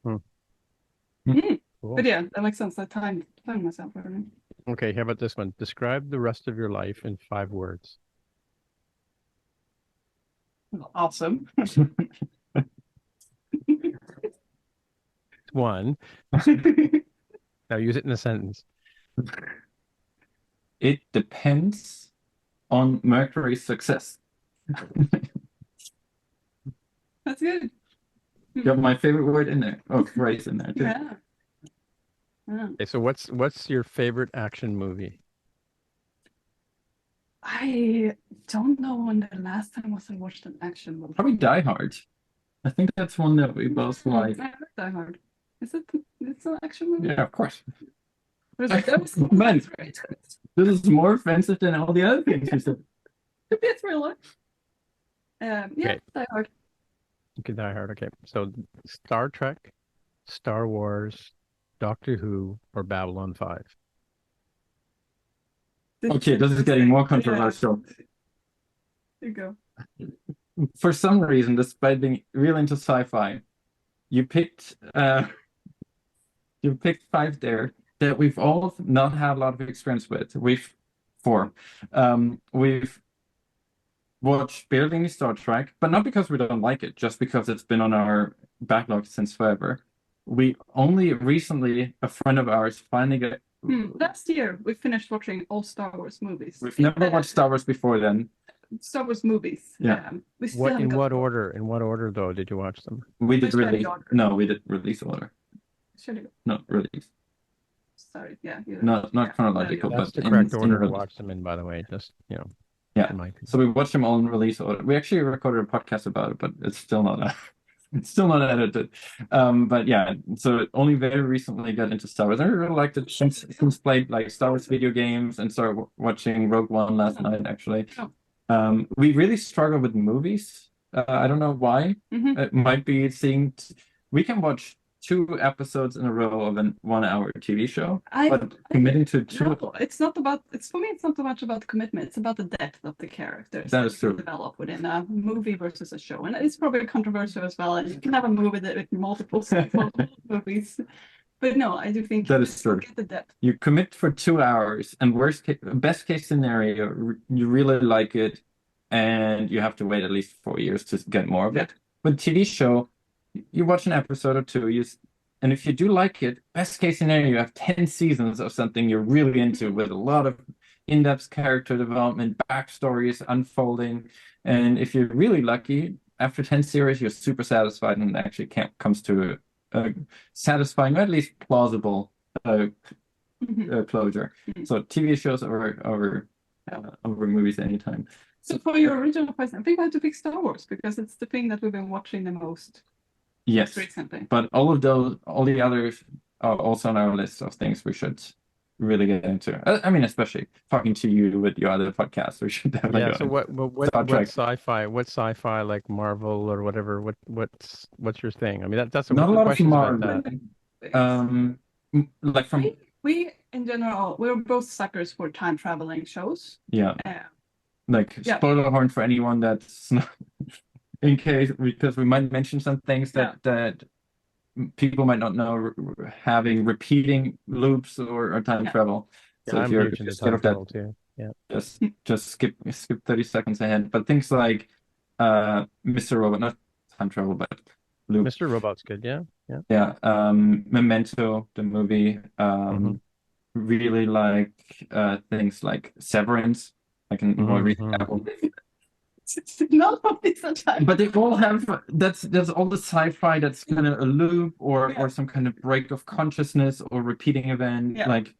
Cool. But yeah, that makes sense. I timed myself. Okay, how about this one? Describe the rest of your life in 5 words. Awesome. One. Now use it in a sentence. It depends on Mercury's success. That's good. You have my favorite word in there. Oh, phrase in there too. Yeah. Okay, so what's your favorite action movie? I don't know when the last time was I watched an action movie. Probably Die Hard. I think that's one that we both like. I heard Die Hard. It's an action movie? Yeah, of course. Man, this is more offensive than all the other things you said. Could be a thriller. Yeah, Okay. Die Hard. Okay, Die Hard. Okay, so Star Trek, Star Wars, Doctor Who, or Babylon 5? Okay, this is getting more controversial. There you go. For some reason, despite being real into sci-fi, you picked 5 there that we've all not had a lot of experience with. We've watched barely Star Trek, but not because we don't like it, just because it's been on our backlog since forever. We only recently, a friend of ours finally got. Last year, we finished watching all Star Wars movies. We've never watched Star Wars before then. Star Wars movies. Yeah. We still In what order? In what order though did you watch them? We did release. order. No, we did release order. Should No, release. Sorry, yeah. Not chronological, That's but the correct order to release. watch them in, by the way. Just Yeah. in my So we watched them all in release order. We actually recorded a podcast about it, but it's still not it's still not edited. But yeah, so only very recently got into Star Wars. I really liked it since played like Star Wars video games and started watching Rogue One last night actually. We really struggle with movies. I don't know why. It might be we can watch 2 episodes in a row of a 1-hour TV show, but committing to 2. No, it's not about. For me, it's not so much about commitment. It's about the depth of the characters that is true. Develop within a movie versus a show, and it's probably controversial as well. And you can have a movie with multiple movies, but no, I do think that is true. Get the depth. You commit for 2 hours, and best case scenario, you really like it, and you have to wait at least 4 years to get more of it. With TV show, you watch an episode or 2, and if you do like it, best case scenario, you have 10 seasons of something you're really into with a lot of in-depth character development, backstories unfolding. And if you're really lucky, after 10 series, you're super satisfied and actually comes to a satisfying, or at least plausible closure. So TV shows over movies anytime. So for your original question, I think I have to pick Star Wars because it's the thing that we've been watching the most. Yes, recently. But all the others are also on our list of things we should really get into. I mean, especially talking to you with your other podcasts, we should definitely go. So what sci-fi like Marvel or whatever? What's your thing? I mean, that's not a lot of Marvel. Like from we in general, we're both suckers for time traveling shows. Yeah. Spoiler horn for anyone that's not. In case, because we might mention some things that people might not know, having repeating loops or time travel. So if you're scared of that, too. just skip 30 seconds ahead. But things like Mr. Robot, not time travel, but loop. Mr. Robot's good, yeah. Memento, the movie. Really like things like Severance. I can read Apple. Not of this time. But they all have that's all the sci-fi that's kind of a loop or some kind of break of consciousness or repeating event. Like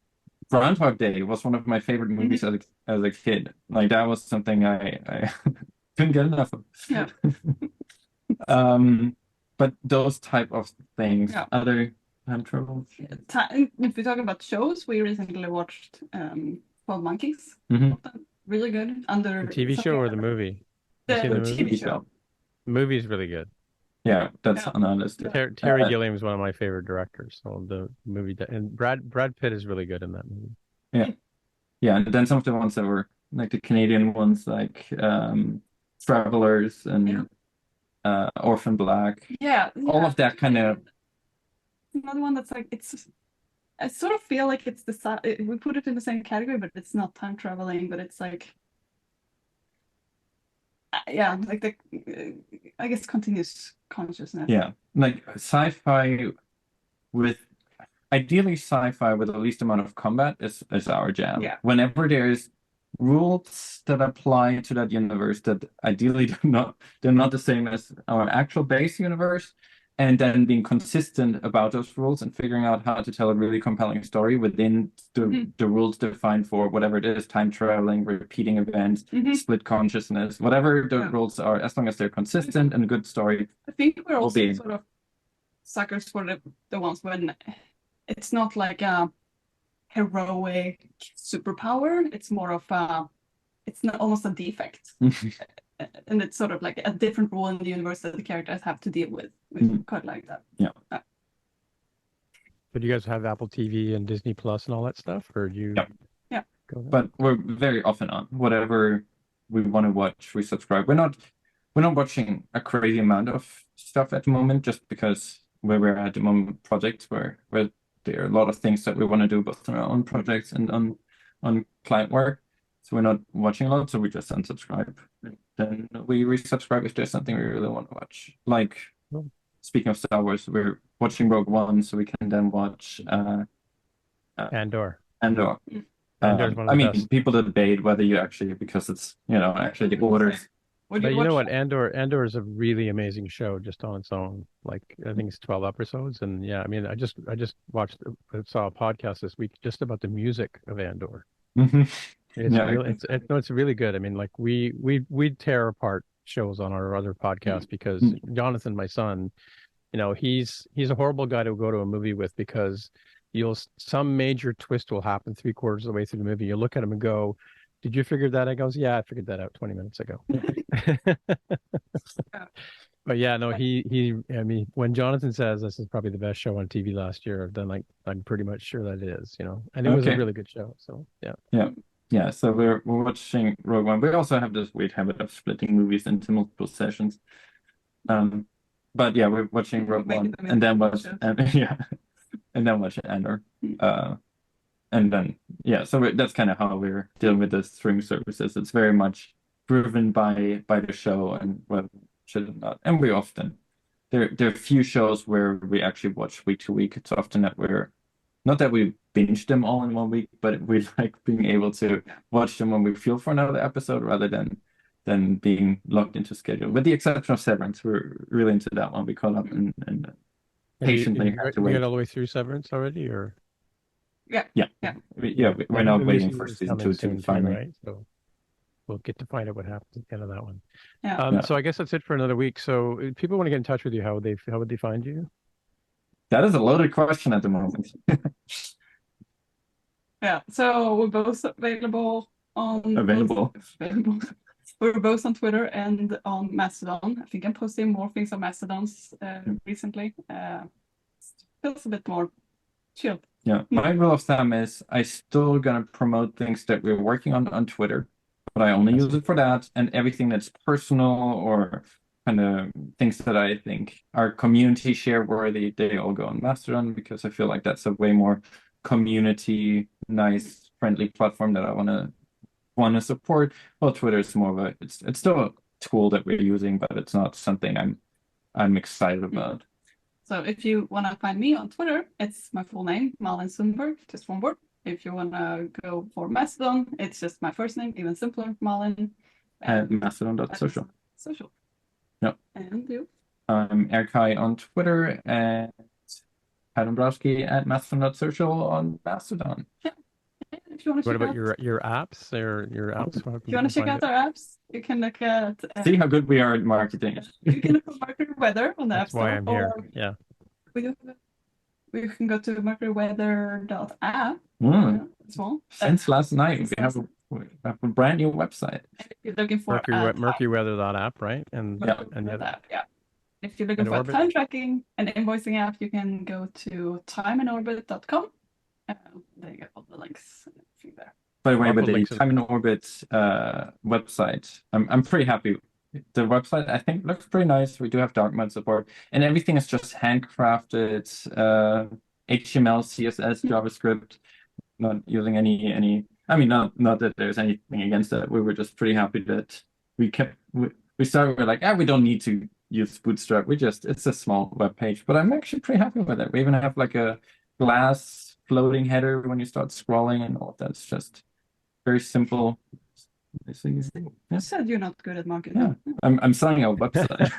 Groundhog Day was one of my favorite movies as a kid. Like that was something I couldn't get enough of. But those type of things, other time travel. If we're talking about shows, we recently watched 12 Monkeys. Really good. The TV show or the movie? The TV show. The movie's really good. Yeah, that's on our list. Terry Gilliam is one of my favorite directors. So the movie, and Brad Pitt is really good in that movie. Yeah, yeah, and then some of the ones that were like the Canadian ones, like Travelers and Orphan Black. Yeah, all of that kind of. Another one that's like I sort of feel like it's we put it in the same category, but it's not time traveling, but it's like yeah, like the I guess continuous consciousness. Yeah, like sci-fi with ideally sci-fi with the least amount of combat is our jam. Yeah. Whenever there's rules that apply to that universe that ideally they're not the same as our actual base universe, and then being consistent about those rules and figuring out how to tell a really compelling story within the rules defined for whatever it is, time traveling, repeating events, split consciousness, whatever the rules are, as long as they're consistent and a good story. I think we're also sort of suckers for the ones when it's not like a heroic superpower. It's more of it's not almost a defect. And it's sort of like a different role in the universe that the characters have to deal with. Quite like that. Yeah. But do you guys have Apple TV and Disney Plus and all that stuff, or do you? Yeah. But we're very often on whatever we want to watch. We subscribe. We're not watching a crazy amount of stuff at the moment, just because where we're at the moment, projects where there are a lot of things that we want to do, both on our own projects and on client work. So we're not watching a lot, so we just unsubscribe. Then we resubscribe if there's something we really want to watch. Like, speaking of Star Wars, we're watching Rogue One, so we can then watch Andor. I mean, best. people debate whether you actually, because it's, actually the orders. But you know what? Andor is a really amazing show just on its own. Like, I think it's 12 episodes. And yeah, I mean, I just saw a podcast this week just about the music of Andor. It's really good. I mean, like we tear apart shows on our other podcast because Jonathan, my son, he's a horrible guy to go to a movie with, because some major twist will happen 3/4 of the way through the movie. You look at him and go, "Did you figure that out?" I goes, "Yeah, I figured that out 20 minutes ago." But yeah, no, I mean, when Jonathan says this is probably the best show on TV last year, then like I'm pretty much sure that it is, and it was a really good show. So yeah. So we're watching Rogue One. We also have this weird habit of splitting movies into multiple sessions. But yeah, we're watching Rogue One and then watch and then watch Andor. And then so that's kind of how we're dealing with the streaming services. It's very much driven by the show and whether should or not. And we often there are a few shows where we actually watch week to week. It's often that we're not that we binge them all in 1 week, but we like being able to watch them when we feel for another episode rather than being locked into schedule. With the exception of Severance, we're really into that one. We call up and patiently have to wait. You got all the way through Severance already, or? We're now waiting for season 2 to finally. Right? So we'll get to find out what happens at the end of that one. So I guess that's it for another week. So if people want to get in touch with you, how would they find you? That is a loaded question at the moment. Yeah, so we're both available on We're both on Twitter and on Mastodon. I think I'm posting more things on Mastodons recently. Feels a bit more chill. Yeah, my rule of thumb is I still gonna promote things that we're working on Twitter, but I only use it for that, and everything that's personal or kind of things that I think are community share worthy, they all go on Mastodon, because I feel like that's a way more community, nice, friendly platform that I want to support. Well, Twitter is more of it's still a tool that we're using, but it's not something I'm excited about. So if you want to find me on Twitter, it's my full name, Malin Sundburg, just one word. If you want to go for Mastodon, it's just my first name, even simpler, Malin. At mastodon.social. Social. Yep. And you? I'm Kai on Twitter, and Kai Dombrowski at mastodon.social on Mastodon. Yeah. If you want to what about your apps? Your apps? If you want to check out our apps, you can look at. See how good we are at marketing. You can look at Mercury Weather on the App Store. That's why I'm here. Yeah. We can go to mercuryweather.app as well. Since last night, we have We have a brand new website. And if you're looking for Mercuryweather.app, right? And Yeah. the other. Yeah. If you're looking for a time tracking and invoicing app, you can go to timeinorbit.com. There you get all the links and everything there. By the way, with the Time in Orbit website, I'm pretty happy. The website, I think, looks pretty nice. We do have dark mode support, and everything is just handcrafted, HTML, CSS, JavaScript, not using any. I mean, not that there's anything against that. We were just pretty happy that we started with like, we don't need to use Bootstrap. It's a small web page, but I'm actually pretty happy with it. We even have like a glass floating header when you start scrolling and all of that. It's just very simple. You said you're not good at marketing. Yeah, I'm selling our website.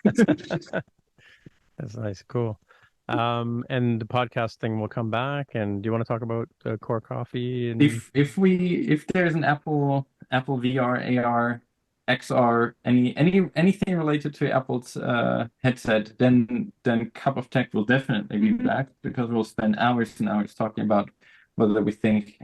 That's nice, cool. And the podcast thing will come back. And do you want to talk about Core Coffee? And if there's an Apple VR, AR, XR, anything related to Apple's headset, then Cup of Tech will definitely be back, because we'll spend hours and hours talking about whether we think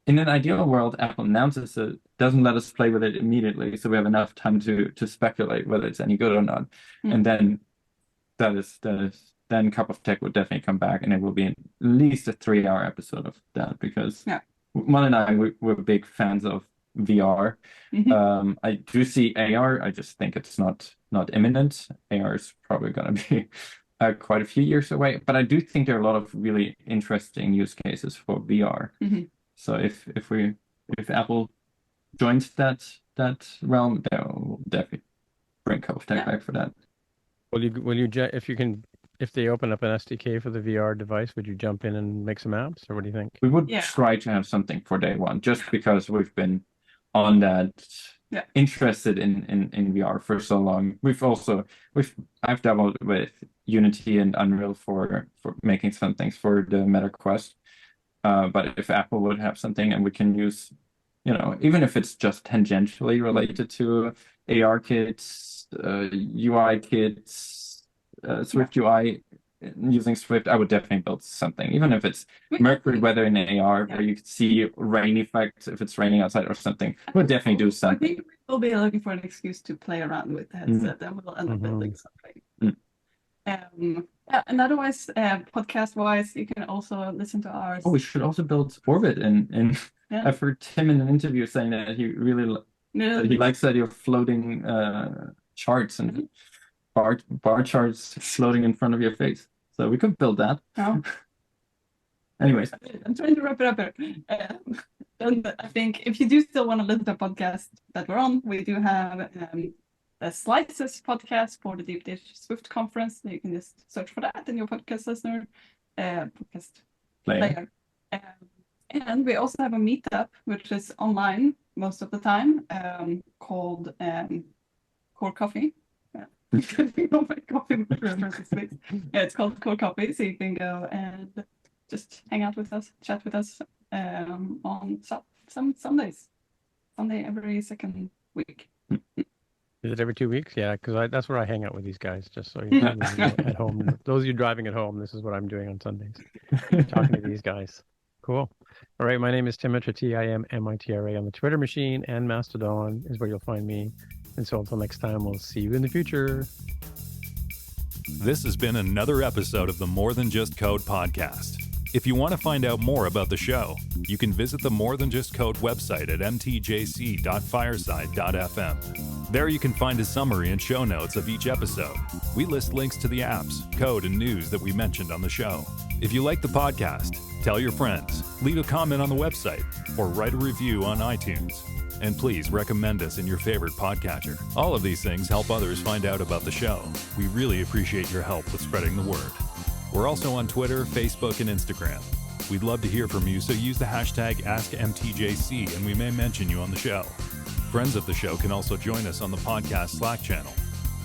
in an ideal world, Apple announces it, doesn't let us play with it immediately, so we have enough time to speculate whether it's any good or not. And then then Cup of Tech will definitely come back, and it will be at least a 3-hour episode of that, because Malin and I, we're big fans of VR. I do see AR. I just think it's not imminent. AR is probably going to be quite a few years away, but I do think there are a lot of really interesting use cases for VR. So if Apple joins that realm, they'll definitely bring Cup of Tech back for that. Will you if they open up an SDK for the VR device, would you jump in and make some apps, or what do you think? We would try to have something for day one, just because we've been on that, interested in VR for so long. I've dabbled with Unity and Unreal for making some things for the Meta Quest. But if Apple would have something and we can use, even if it's just tangentially related to AR kits, UI kits, SwiftUI, using Swift, I would definitely build something, even if it's Mercury weather in AR, where you could see rain effects if it's raining outside or something. We'll definitely do something. I think we'll be looking for an excuse to play around with the headset, and we'll end up building something. And otherwise, podcast-wise, you can also listen to ours. Oh, we should also build Orbit. And I've heard Tim in an interview saying that he really he likes the idea of floating charts and bar charts floating in front of your face. So we could build that. Anyways, I'm trying to wrap it up here. And I think if you do still want to listen to a podcast that we're on, we do have a Slices podcast for the Deep Dish Swift conference. You can just search for that in your podcast listener, podcast player. And we also have a meetup, which is online most of the time, called Core Coffee. It's called Core Coffee, so you can go and just hang out with us, chat with us on some Sundays. Sunday every second week. Is it every 2 weeks? Yeah, because that's where I hang out with these guys, just so you know, at home. Those of you driving at home, this is what I'm doing on Sundays, talking to these guys. Cool. All right, my name is Timitra, TIMMITRA on the Twitter machine, and Mastodon is where you'll find me. And so until next time, we'll see you in the future. This has been another episode of the More Than Just Code podcast. If you want to find out more about the show, you can visit the More Than Just Code website at mtjc.fireside.fm. There you can find a summary and show notes of each episode. We list links to the apps, code, and news that we mentioned on the show. If you like the podcast, tell your friends, leave a comment on the website, or write a review on iTunes. And please recommend us in your favorite podcatcher. All of these things help others find out about the show. We really appreciate your help with spreading the word. We're also on Twitter, Facebook, and Instagram. We'd love to hear from you, so use the hashtag AskMTJC and we may mention you on the show. Friends of the show can also join us on the podcast Slack channel.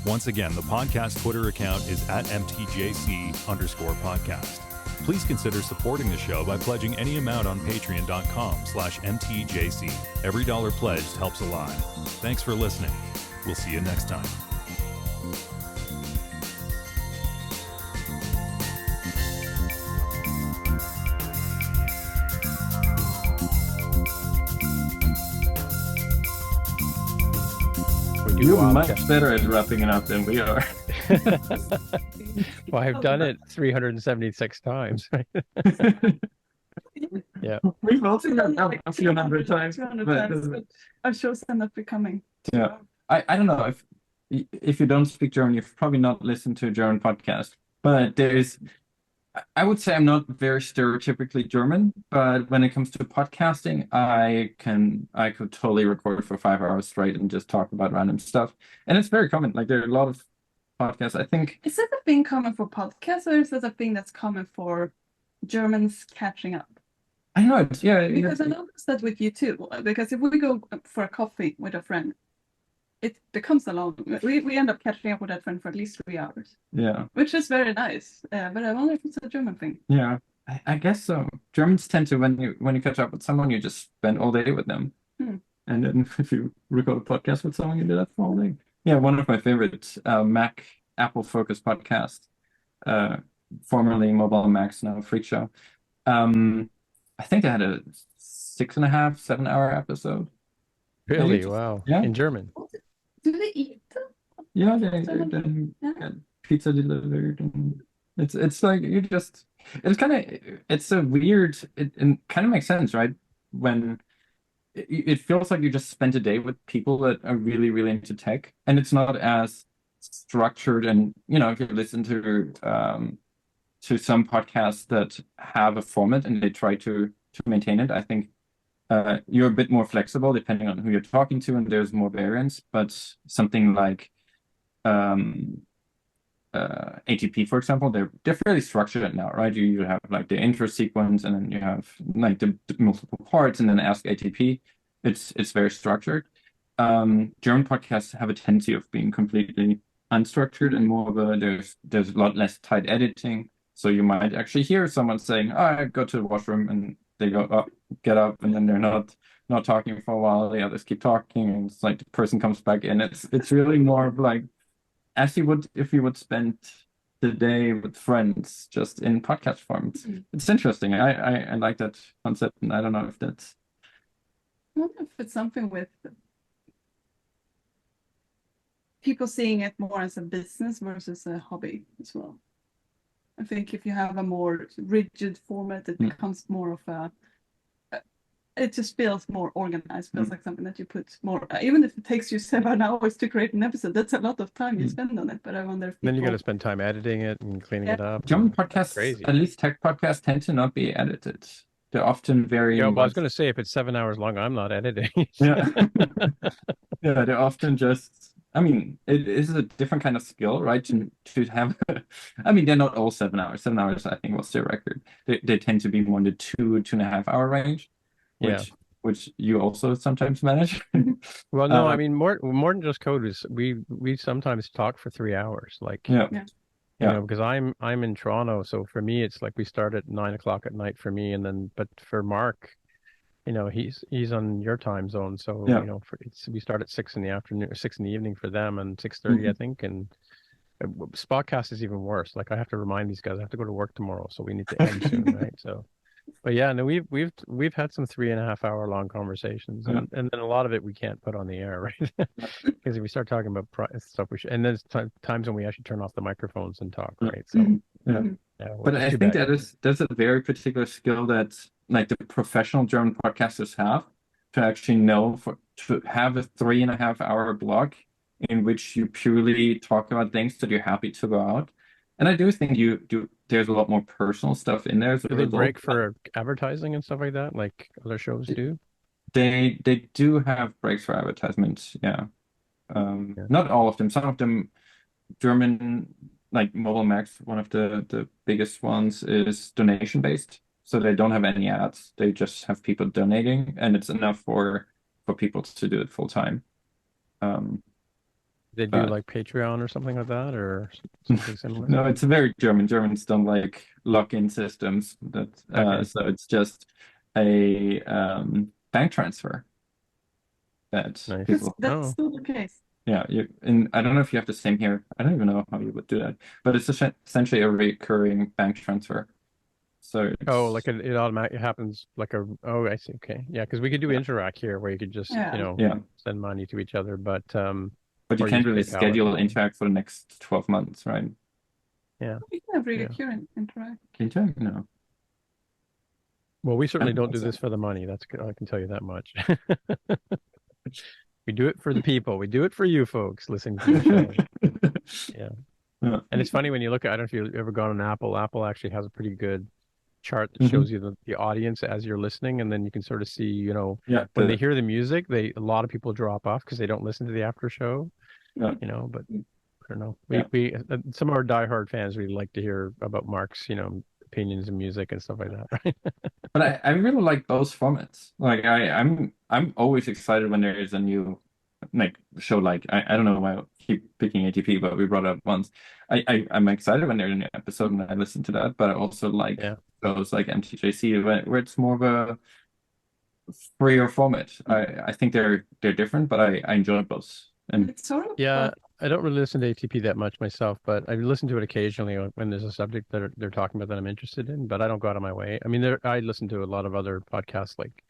Once again, the podcast Twitter account is at @MTJC_podcast. Please consider supporting the show by pledging any amount on patreon.com/MTJC. Every dollar pledged helps a lot. Thanks for listening. We'll see you next time. do You're wild much tests. better at wrapping it up than we are. Well, I've done it 376 times. Yeah. We've also done it a few hundred times. 200 but times, but our shows end up becoming. Yeah. I don't know if you don't speak German, you've probably not listened to a German podcast. But I would say I'm not very stereotypically German, but when it comes to podcasting, I could totally record for 5 hours straight and just talk about random stuff. And it's very common. Like there are a lot of podcasts. I think Is that a thing common for podcasts, or is that a thing that's common for Germans catching up? I know Because I noticed that with you too. Because if we go for a coffee with a friend, it becomes a long. We end up catching up with that friend for at least 3 hours. Yeah. Which is very nice. But I wonder if it's a German thing. Yeah. I guess so. Germans tend to when you catch up with someone, you just spend all day with them. And then if you record a podcast with someone, you do that for all day. Yeah, one of my favorite Apple focused podcasts, formerly Mobile Max, now Freak Show. I think they had a 6.5, 7 hour episode. Really? Wow. Yeah. In German. Do they eat them? Yeah, they get pizza delivered, and it's like it's a weird. It kind of makes sense, right? When it feels like you just spent a day with people that are really, really into tech, and it's not as structured. And if you listen to some podcasts that have a format and they try to maintain it, I think you're a bit more flexible depending on who you're talking to, and there's more variance. But something like ATP, for example, they're fairly structured now, right? You have like the intro sequence, and then you have like the multiple parts, and then Ask ATP. It's very structured. German podcasts have a tendency of being completely unstructured and more of there's a lot less tight editing. So you might actually hear someone saying, "Oh, I go to the washroom," and they go up, get up, and then they're not talking for a while. The others keep talking, and it's like the person comes back in. It's really more of like as you would if you would spend the day with friends, just in podcast form. It's interesting. I like that concept, and I don't know if that's. I wonder if it's something with people seeing it more as a business versus a hobby as well. I think if you have a more rigid format, it becomes more of it just feels more organized. Feels like something that you put more. Even if it takes you 7 hours to create an episode, that's a lot of time you spend on it. But I wonder if then you got to spend time editing it and cleaning it up. German podcasts, at least tech podcasts, tend to not be edited. They're often very. Yeah, well, I was going to say if it's 7 hours long, I'm not editing. Yeah, yeah, they're often just. I mean, it is a different kind of skill, right? To have. I mean, they're not all 7 hours. 7 hours, I think, was their record. They tend to be more in the 2.5 hour range. Which you also sometimes manage. Well, no, I mean more than just code is we sometimes talk for 3 hours, like because I'm in Toronto, so for me it's like we start at 9 o'clock at night for me, and then but for Mark, he's on your time zone, so we start at 6 in the afternoon or 6 in the evening for them, and 6:30 I think, and Spotcast is even worse. Like I have to remind these guys I have to go to work tomorrow, so we need to end soon, right? So. But yeah, no, we've had some 3.5 hour long conversations, and then a lot of it we can't put on the air, right? Because if we start talking about stuff, we should, and there's times when we actually turn off the microphones and talk, right? So but I think there's a very particular skill that like the professional German podcasters have to actually know to have a 3.5 hour block in which you purely talk about things that you're happy to go out. And I do think there's a lot more personal stuff in there. Do they break for advertising and stuff like that, like other shows do? They do have breaks for advertisements, yeah. Not all of them. Some of them, German, like Mobile Max, one of the biggest ones is donation based. So they don't have any ads. They just have people donating, and it's enough for people to do it full time. They do like Patreon or something like that, or something similar? No, it's very German. Germans don't like lock-in systems. So it's just a bank transfer. That's still the case. Yeah, and I don't know if you have the same here. I don't even know how you would do that, but it's essentially a recurring bank transfer. So like it automatically happens like I see. Okay, yeah, because we could do Interact here where you could just send money to each other, but But you Or can't use really PayPal schedule or- Interact for the next 12 months, right? Yeah. We can have really Yeah. current Interact. Interact? No. Well, we certainly don't do so. this for the money. That's good. I can tell you that much. We do it for the people. We do it for you folks listening to the show. Yeah. Yeah. And it's funny when you look at, I don't know if you've ever gone on Apple. Apple actually has a pretty good chart that shows you the audience as you're listening, and then you can sort of see, you know, Yeah, when they hear the music, a lot of people drop off because they don't listen to the after show. Yeah. You know, but I don't know. Yeah. We some of our diehard fans really like to hear about Mark's, you know, opinions and music and stuff like that, right? But I really like both formats. Like I'm always excited when there is a new like show. Like I don't know why I keep picking ATP, but we brought it up once. I'm excited when there's a new episode and I listen to that. But I also like shows like MTJC where it's more of a freer format. I think they're different, but I enjoy both. And It's sort of Yeah, I don't really listen to ATP that much myself, but I listen to it occasionally when there's a subject that they're talking about that I'm interested in, but I don't go out of my way. I mean, I listen to a lot of other podcasts, like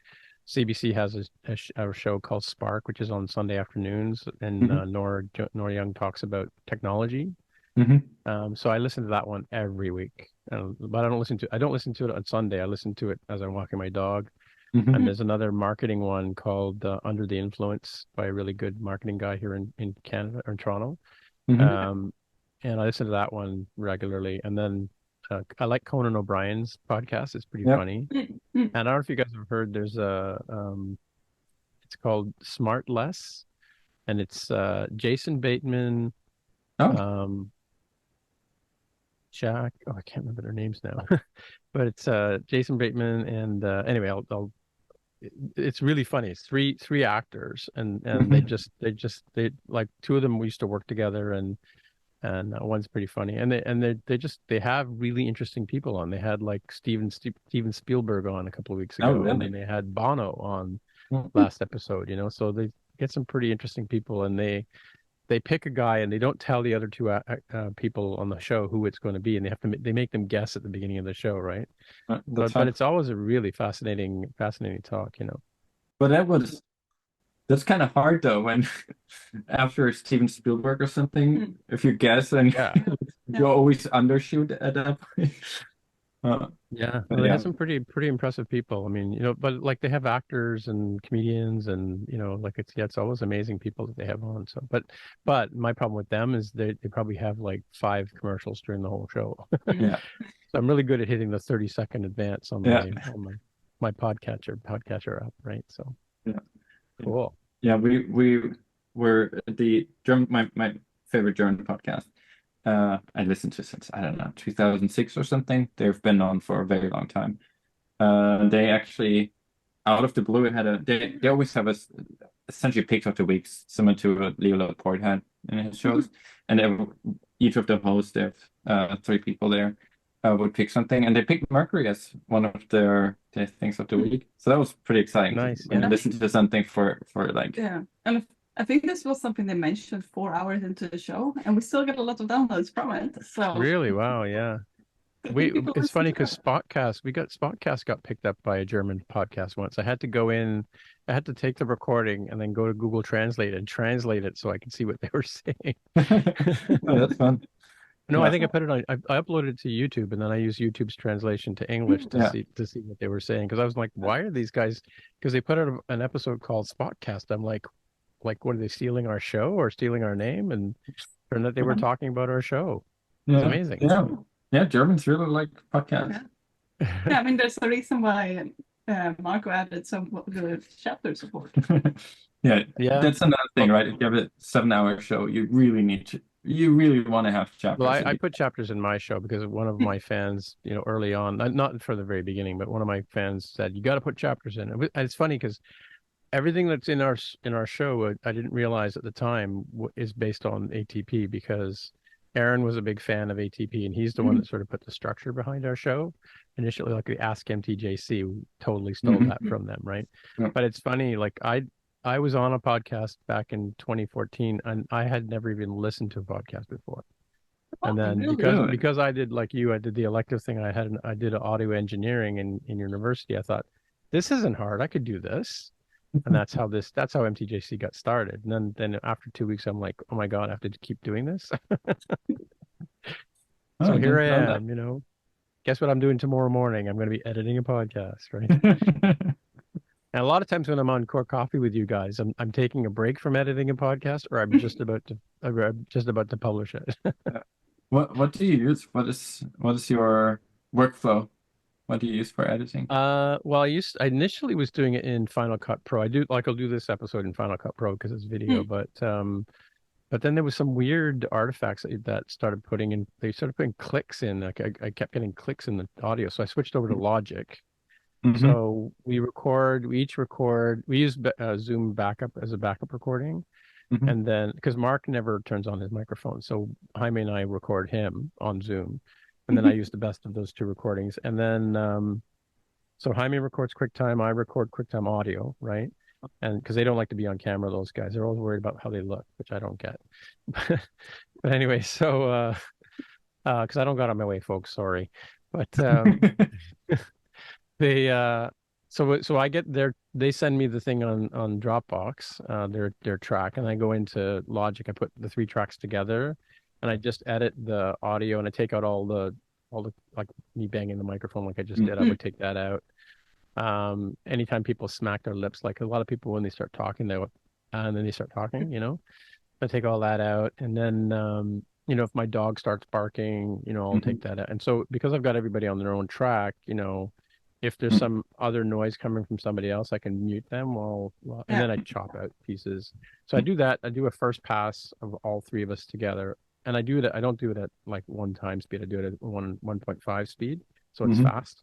CBC has a show called Spark, which is on Sunday afternoons, and Nora Young talks about technology. So I listen to that one every week, but I don't listen to it on Sunday. I listen to it as I'm walking my dog. And there's another marketing one called Under the Influence by a really good marketing guy here in Canada or in Toronto. And I listen to that one regularly. And then I like Conan O'Brien's podcast. It's pretty funny. And I don't know if you guys have heard, there's it's called Smart Less, and it's Jason Bateman, Jack. Oh, I can't remember their names now, but it's Jason Bateman and anyway, it's really funny. It's three actors, and they like two of them used to work together, and one's pretty funny, and they have really interesting people on. They had like Steven Spielberg on a couple of weeks ago, and then they had Bono on last episode. You know, so they get some pretty interesting people, and they pick a guy, and they don't tell the other two people on the show who it's going to be, and they make them guess at the beginning of the show, right? But it's always a really fascinating talk, you know. But that's kind of hard though when after Steven Spielberg or something, if you guess and you always undershoot at that point. They have some pretty impressive people. I mean, you know, but like they have actors and comedians, and you know, like it's always amazing people that they have on. So, but my problem with them is they probably have like 5 commercials during the whole show. Yeah. So I'm really good at hitting the 30-second advance on my podcatcher app, right? So cool. Yeah, we were the German my favorite German podcast. I listened to since, I don't know, 2006 or something. They've been on for a very long time. They actually, out of the blue, they always have essentially pick of the weeks, similar to what Leo Laporte had in his shows. And each of the hosts, they have 3 people there, would pick something. And they picked Mercury as one of their things of the week. So that was pretty exciting. Nice. And listen to something for like... Yeah. And I think this was something they mentioned 4 hours into the show, and we still get a lot of downloads from it. So really, wow, yeah. It's funny because Spotcast got picked up by a German podcast once. I had to take the recording and then go to Google Translate and translate it so I could see what they were saying. Oh, that's fun. No, I think I put it on. I uploaded it to YouTube, and then I used YouTube's translation to English to see what they were saying. Because I was like, why are these guys? Because they put out an episode called Spotcast. I'm like, what are they stealing our show or stealing our name? And turned out they were talking about our show. It's amazing. Yeah, Germans really like podcasts. Yeah, I mean, there's a reason why Marco added some good chapter support. Yeah, that's another thing, right? If you have a 7-hour show, you really want to have chapters. Well, I put chapters in my show because one of my fans, you know, early on, not from the very beginning, but one of my fans said, you got to put chapters in. And it's funny because everything that's in our show, I didn't realize at the time is based on ATP, because Aaron was a big fan of ATP, and he's the one that sort of put the structure behind our show. Initially, like the Ask MTJC, we totally stole that from them, right? But it's funny, like I was on a podcast back in 2014, and I had never even listened to a podcast before. And then because I did, like you, I did the elective thing. I did audio engineering in university. I thought, this isn't hard. I could do this. And that's how MTJC got started. And then after 2 weeks, I'm like, oh my God, I have to keep doing this. Oh, So I here I didn't know am, Guess what I'm doing tomorrow morning? I'm going to be editing a podcast, right? that. And a lot of times when I'm on Core Coffee with you guys, I'm taking a break from editing a podcast, or I'm just about to publish it. What do you use? What is your workflow? What do you use for editing? Well, I initially was doing it in Final Cut Pro. I'll do this episode in Final Cut Pro because it's video, but then there was some weird artifacts that they started putting clicks in. Like I kept getting clicks in the audio, so I switched over to Logic. So we use Zoom backup as a backup recording. And then, because Mark never turns on his microphone, so Jaime and I record him on Zoom, and then I use the best of those two recordings. And then, so Jaime records QuickTime, I record QuickTime audio, right? And because they don't like to be on camera, those guys, they're always worried about how they look, which I don't get. But anyway, so because I don't got on my way, folks, sorry. But so I get they send me the thing on Dropbox, their track, and I go into Logic. I put the 3 tracks together, and I just edit the audio, and I take out all the like me banging the microphone like I just did. I would take that out. Anytime people smack their lips, like a lot of people when they start talking, and then they start talking, I take all that out, and then if my dog starts barking, I'll take that out. And so because I've got everybody on their own track, if there's some other noise coming from somebody else, I can mute them and then I chop out pieces. So I do that. I do a first pass of all 3 of us together. And I don't do it at like 1 time speed. I do it at 1.5 speed. So it's fast.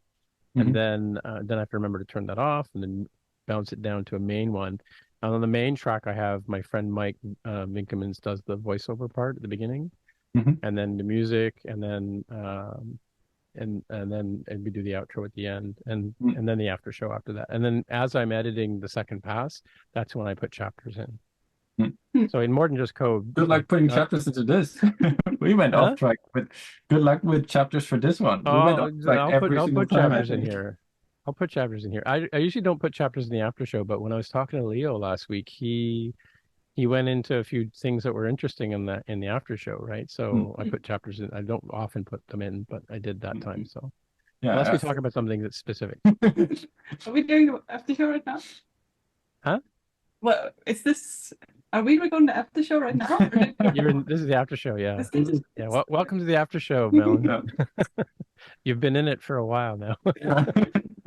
And then I have to remember to turn that off and then bounce it down to a main one. And on the main track, I have my friend Mike Vinkermans does the voiceover part at the beginning, and then the music, and then and we do the outro at the end, and then the after show after that. And then as I'm editing the second pass, that's when I put chapters in. So in more than just code. Good luck putting chapters into this. We went off track, but good luck with chapters for this one. We went off track I'll put chapters in here. I'll put chapters in here. I usually don't put chapters in the after show, but when I was talking to Leo last week, he went into a few things that were interesting in the after show, right? So I put chapters in. I don't often put them in, but I did that time. So unless we talk about something that's specific. Are we doing the after show right now? Huh? Well, are we recording the after show right now? This is the after show, yeah. Yeah. Welcome to the after show, Malin. You've been in it for a while now.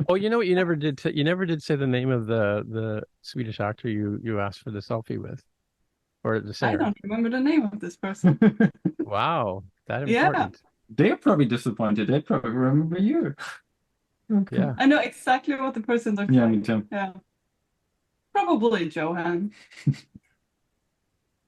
Oh, you know what? You never did say the name of the Swedish actor you asked for the selfie with, or the singer. I don't remember the name of this person. Wow, that important. They're probably disappointed. They probably remember you. Okay. Yeah, I know exactly what the person looks like. Me too. Yeah, probably Johan.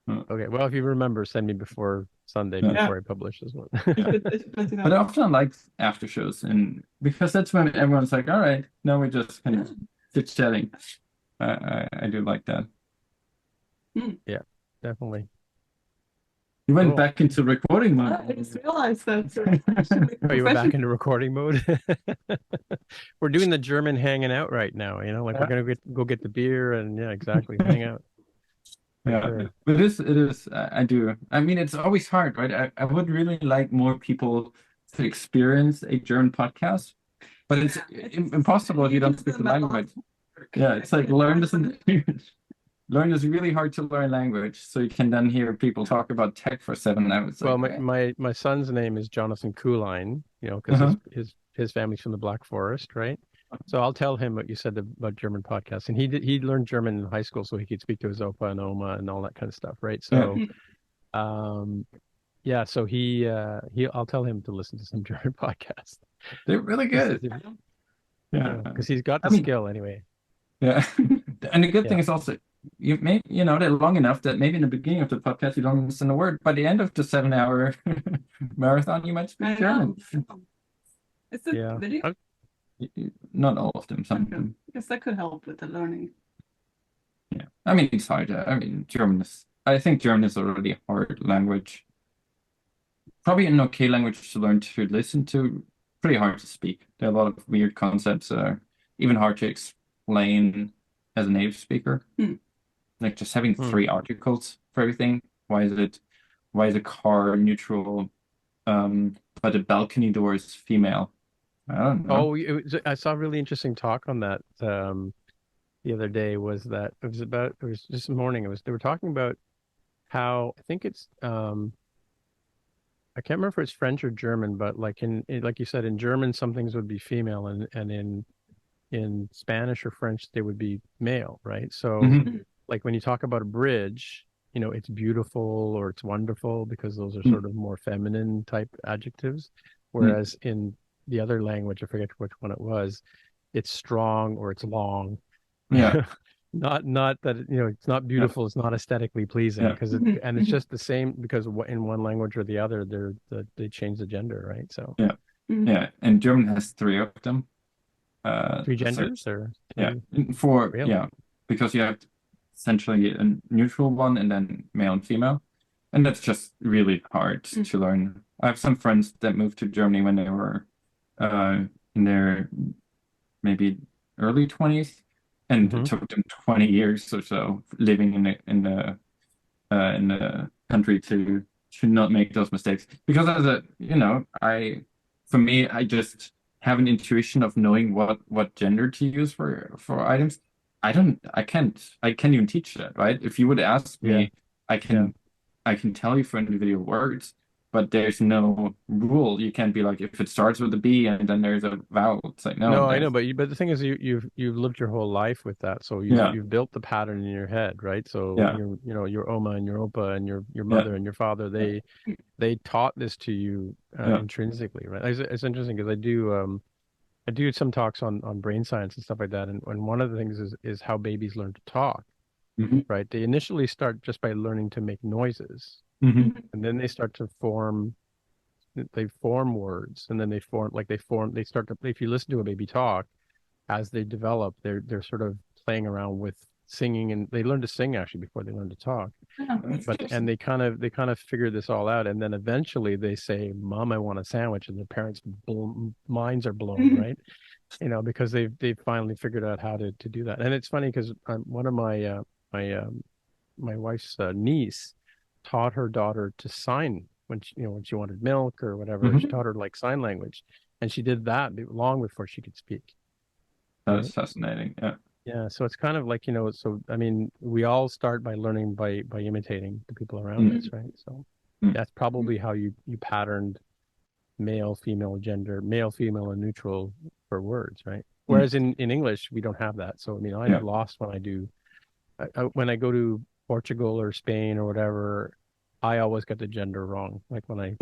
Okay, well, if you remember, send me before Sunday before I publish this one. But I often like after shows, and because that's when everyone's like, "All right, now we're just kind of chit-chatting." I do like that. Yeah, definitely. You went back into recording mode. I just realized that. Oh, you were back into recording mode? We're doing the German hanging out right now, we're gonna go get the beer and exactly, hang out. Yeah, sure. But it is. I do. I mean, it's always hard, right? I would really like more people to experience a German podcast, but it's impossible if you don't speak the language. Yeah, it's like learn this really hard to learn language, so you can then hear people talk about tech for 7 hours. Well, my son's name is Jonathan Kuline, because his family's from the Black Forest, right? So I'll tell him what you said about German podcasts, and he learned German in high school, so he could speak to his opa and oma and all that kind of stuff, right? So, so I'll tell him to listen to some German podcasts. They're really good. Because he's got the skill anyway. Yeah, and the good thing is also they're long enough that maybe in the beginning of the podcast you don't understand a word. By the end of the 7-hour marathon, you might speak German. Is it video? Not all of them, some of them. Yes, that could help with the learning. Yeah, I mean, it's hard. I mean, I think German is already a hard language. Probably an okay language to learn to listen to. Pretty hard to speak. There are a lot of weird concepts. Even hard to explain as a native speaker. Like just having 3 articles for everything. Why is a car neutral, but a balcony door is female? I don't know. Oh, I saw a really interesting talk on that the other day. Was that it was this morning. They were talking about how I think it's I can't remember if it's French or German, but like like you said, in German some things would be female, and in Spanish or French they would be male, right? So like when you talk about a bridge, it's beautiful or it's wonderful because those are sort of more feminine type adjectives, whereas in the other language, I forget which one it was, it's strong or it's long. Yeah. Not that it's not beautiful, it's not aesthetically pleasing because and it's just the same because in one language or the other they change the gender, right? So yeah, and German has 3 of them. 3 genders or because you have essentially a neutral one and then male and female, and that's just really hard to learn. I have some friends that moved to Germany when they were in their maybe early 20s. And it took them 20 years or so living in the country to not make those mistakes. Because for me, I just have an intuition of knowing what gender to use for items. I can't even teach that, right? If you would ask me, I can tell you for individual words, but there's no rule. You can't be like, if it starts with a B and then there's a vowel. It's like, no, I know, but the thing is, you've lived your whole life with that, so you've built the pattern in your head, right? So your Oma and your Opa and your mother and your father, they taught this to you intrinsically, right? It's interesting because I do some talks on brain science and stuff like that, and one of the things is how babies learn to talk, right? They initially start just by learning to make noises. And then they start to form words, and then they start to, if you listen to a baby talk, as they develop, they're sort of playing around with singing, and they learn to sing actually before they learn to talk. And they kind of figure this all out, and then eventually they say, "Mom, I want a sandwich," and their parents' minds are blown, right? Because they've finally figured out how to do that. And it's funny because one of my wife's niece taught her daughter to sign when she wanted milk or whatever. She taught her like sign language, and she did that long before she could speak. That's fascinating. Yeah, so it's kind of like, so I mean, we all start by learning by imitating the people around us, right? So that's probably how you patterned male, female, gender, male, female, and neutral for words, right? Whereas in English we don't have that. So I mean, I'm lost when when I go to Portugal or Spain or whatever, I always get the gender wrong. Like when I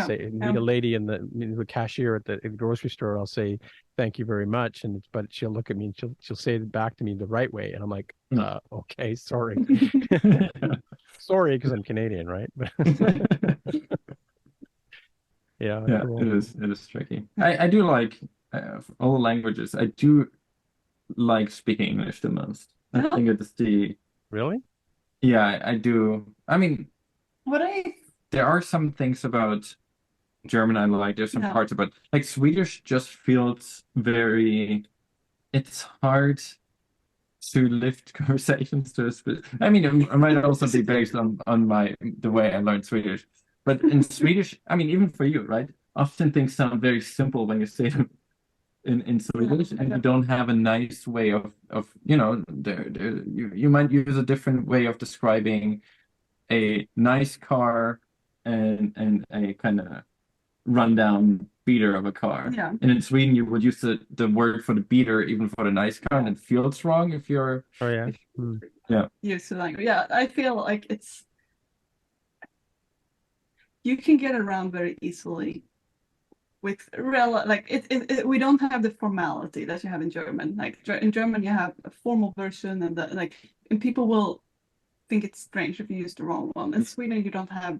say meet a lady in the cashier at the grocery store, I'll say thank you very much, but she'll look at me and she'll say it back to me the right way, and I'm like, okay, sorry, sorry, because I'm Canadian, right? Cool. It is tricky. I do like all languages. I do like speaking English the most. I think it's really. Yeah, I do. I mean, there are some things about German I like. There's some parts about like Swedish just feels very. It's hard to lift conversations to I mean, it might also be based on the way I learned Swedish. But in Swedish, I mean, even for you, right? Often things sound very simple when you say them in Swedish, and you don't have a nice way of you might use a different way of describing a nice car and a kind of rundown beater of a car. And in Sweden, you would use the word for the beater even for the nice car, and it feels wrong if you're. Use the language. Yeah, I feel like you can get around very easily with we don't have the formality that you have in German. Like in German, you have a formal version, and people will think it's strange if you use the wrong one. In Sweden, you don't have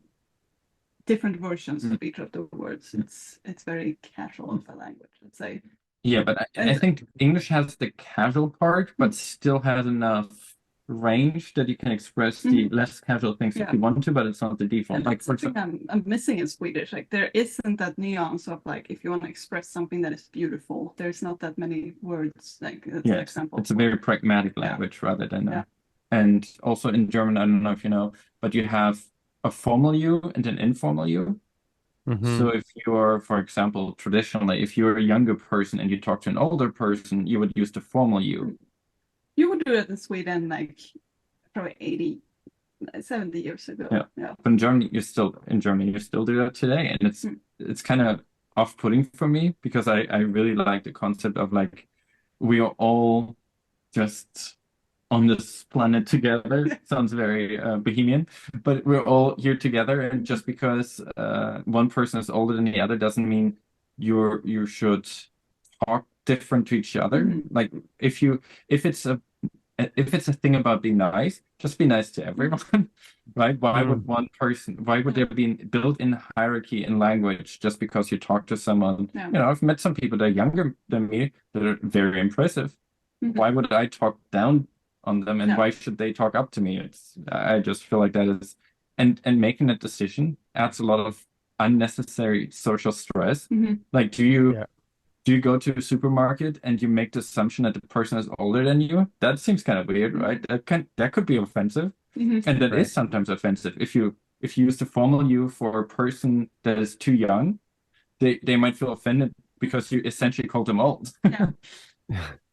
different versions of each of the words. It's very casual of the language, let's say. Yeah, but I think English has the casual part, but still has enough range that you can express the less casual things if you want to, but it's not the default. And like for something I'm missing in Swedish. Like there isn't that nuance of like if you want to express something that is beautiful, there's not that many words. Like that's an example. It's a very pragmatic language rather than and also in German, I don't know if you know, but you have a formal you and an informal you. So if you're, for example, traditionally, if you're a younger person and you talk to an older person, you would use the formal you. You would do it in Sweden like probably 70 years ago. Yeah. But in Germany, you still do that today. And it's kind of off-putting for me because I really like the concept of like we are all just on this planet together. Sounds very bohemian, but we're all here together. And just because one person is older than the other doesn't mean you should talk different to each other. Like if it's a thing about being nice, just be nice to everyone, right? Why would there be a built-in hierarchy in language just because you talk to someone? You know, I've met some people that are younger than me that are very impressive. Why would I talk down on them, and why should they talk up to me? I just feel like that is, and making that decision adds a lot of unnecessary social stress. Like, do you go to a supermarket and you make the assumption that the person is older than you? That seems kind of weird, right? That could be offensive, and that is sometimes offensive. If you use the formal you for a person that is too young, they might feel offended because you essentially called them old.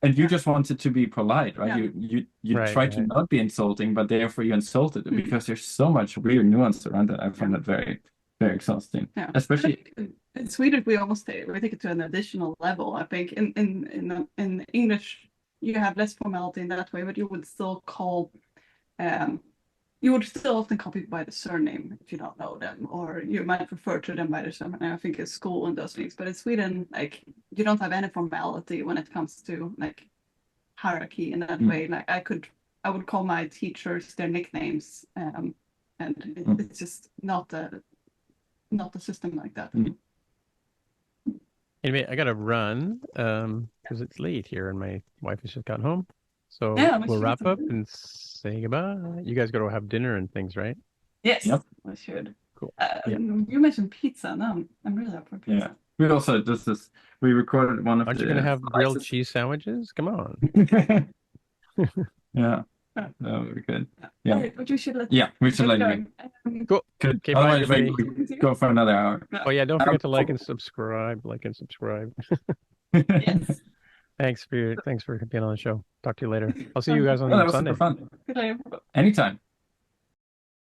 And you just wanted to be polite, right? You try to not be insulting, but therefore you insulted it because there's so much weird nuance around that. I find that very, very exhausting. Especially in Sweden, we take it to an additional level. I think in English you have less formality in that way, but you would still often call people by the surname if you don't know them, or you might refer to them by their surname. I think in school and those things. But in Sweden, like you don't have any formality when it comes to like hierarchy in that way. Like I would call my teachers their nicknames, and it's just not a system like that. Anyway, I gotta run because it's late here and my wife has just gotten home. So we'll wrap up and say goodbye. You guys got to have dinner and things, right? Yes, we should. Cool. You mentioned pizza. No, I'm really up for pizza. Yeah. We also we recorded one of Aren't you going to have grilled cheese sandwiches? Come on. Yeah. That would be good. Yeah. Okay, but we should let you. Cool. Good. Otherwise, we go for another hour. Oh yeah, don't forget to like and subscribe. Yes. Thanks for being on the show. Talk to you later. I'll see you guys on Sunday. Super fun. Anytime.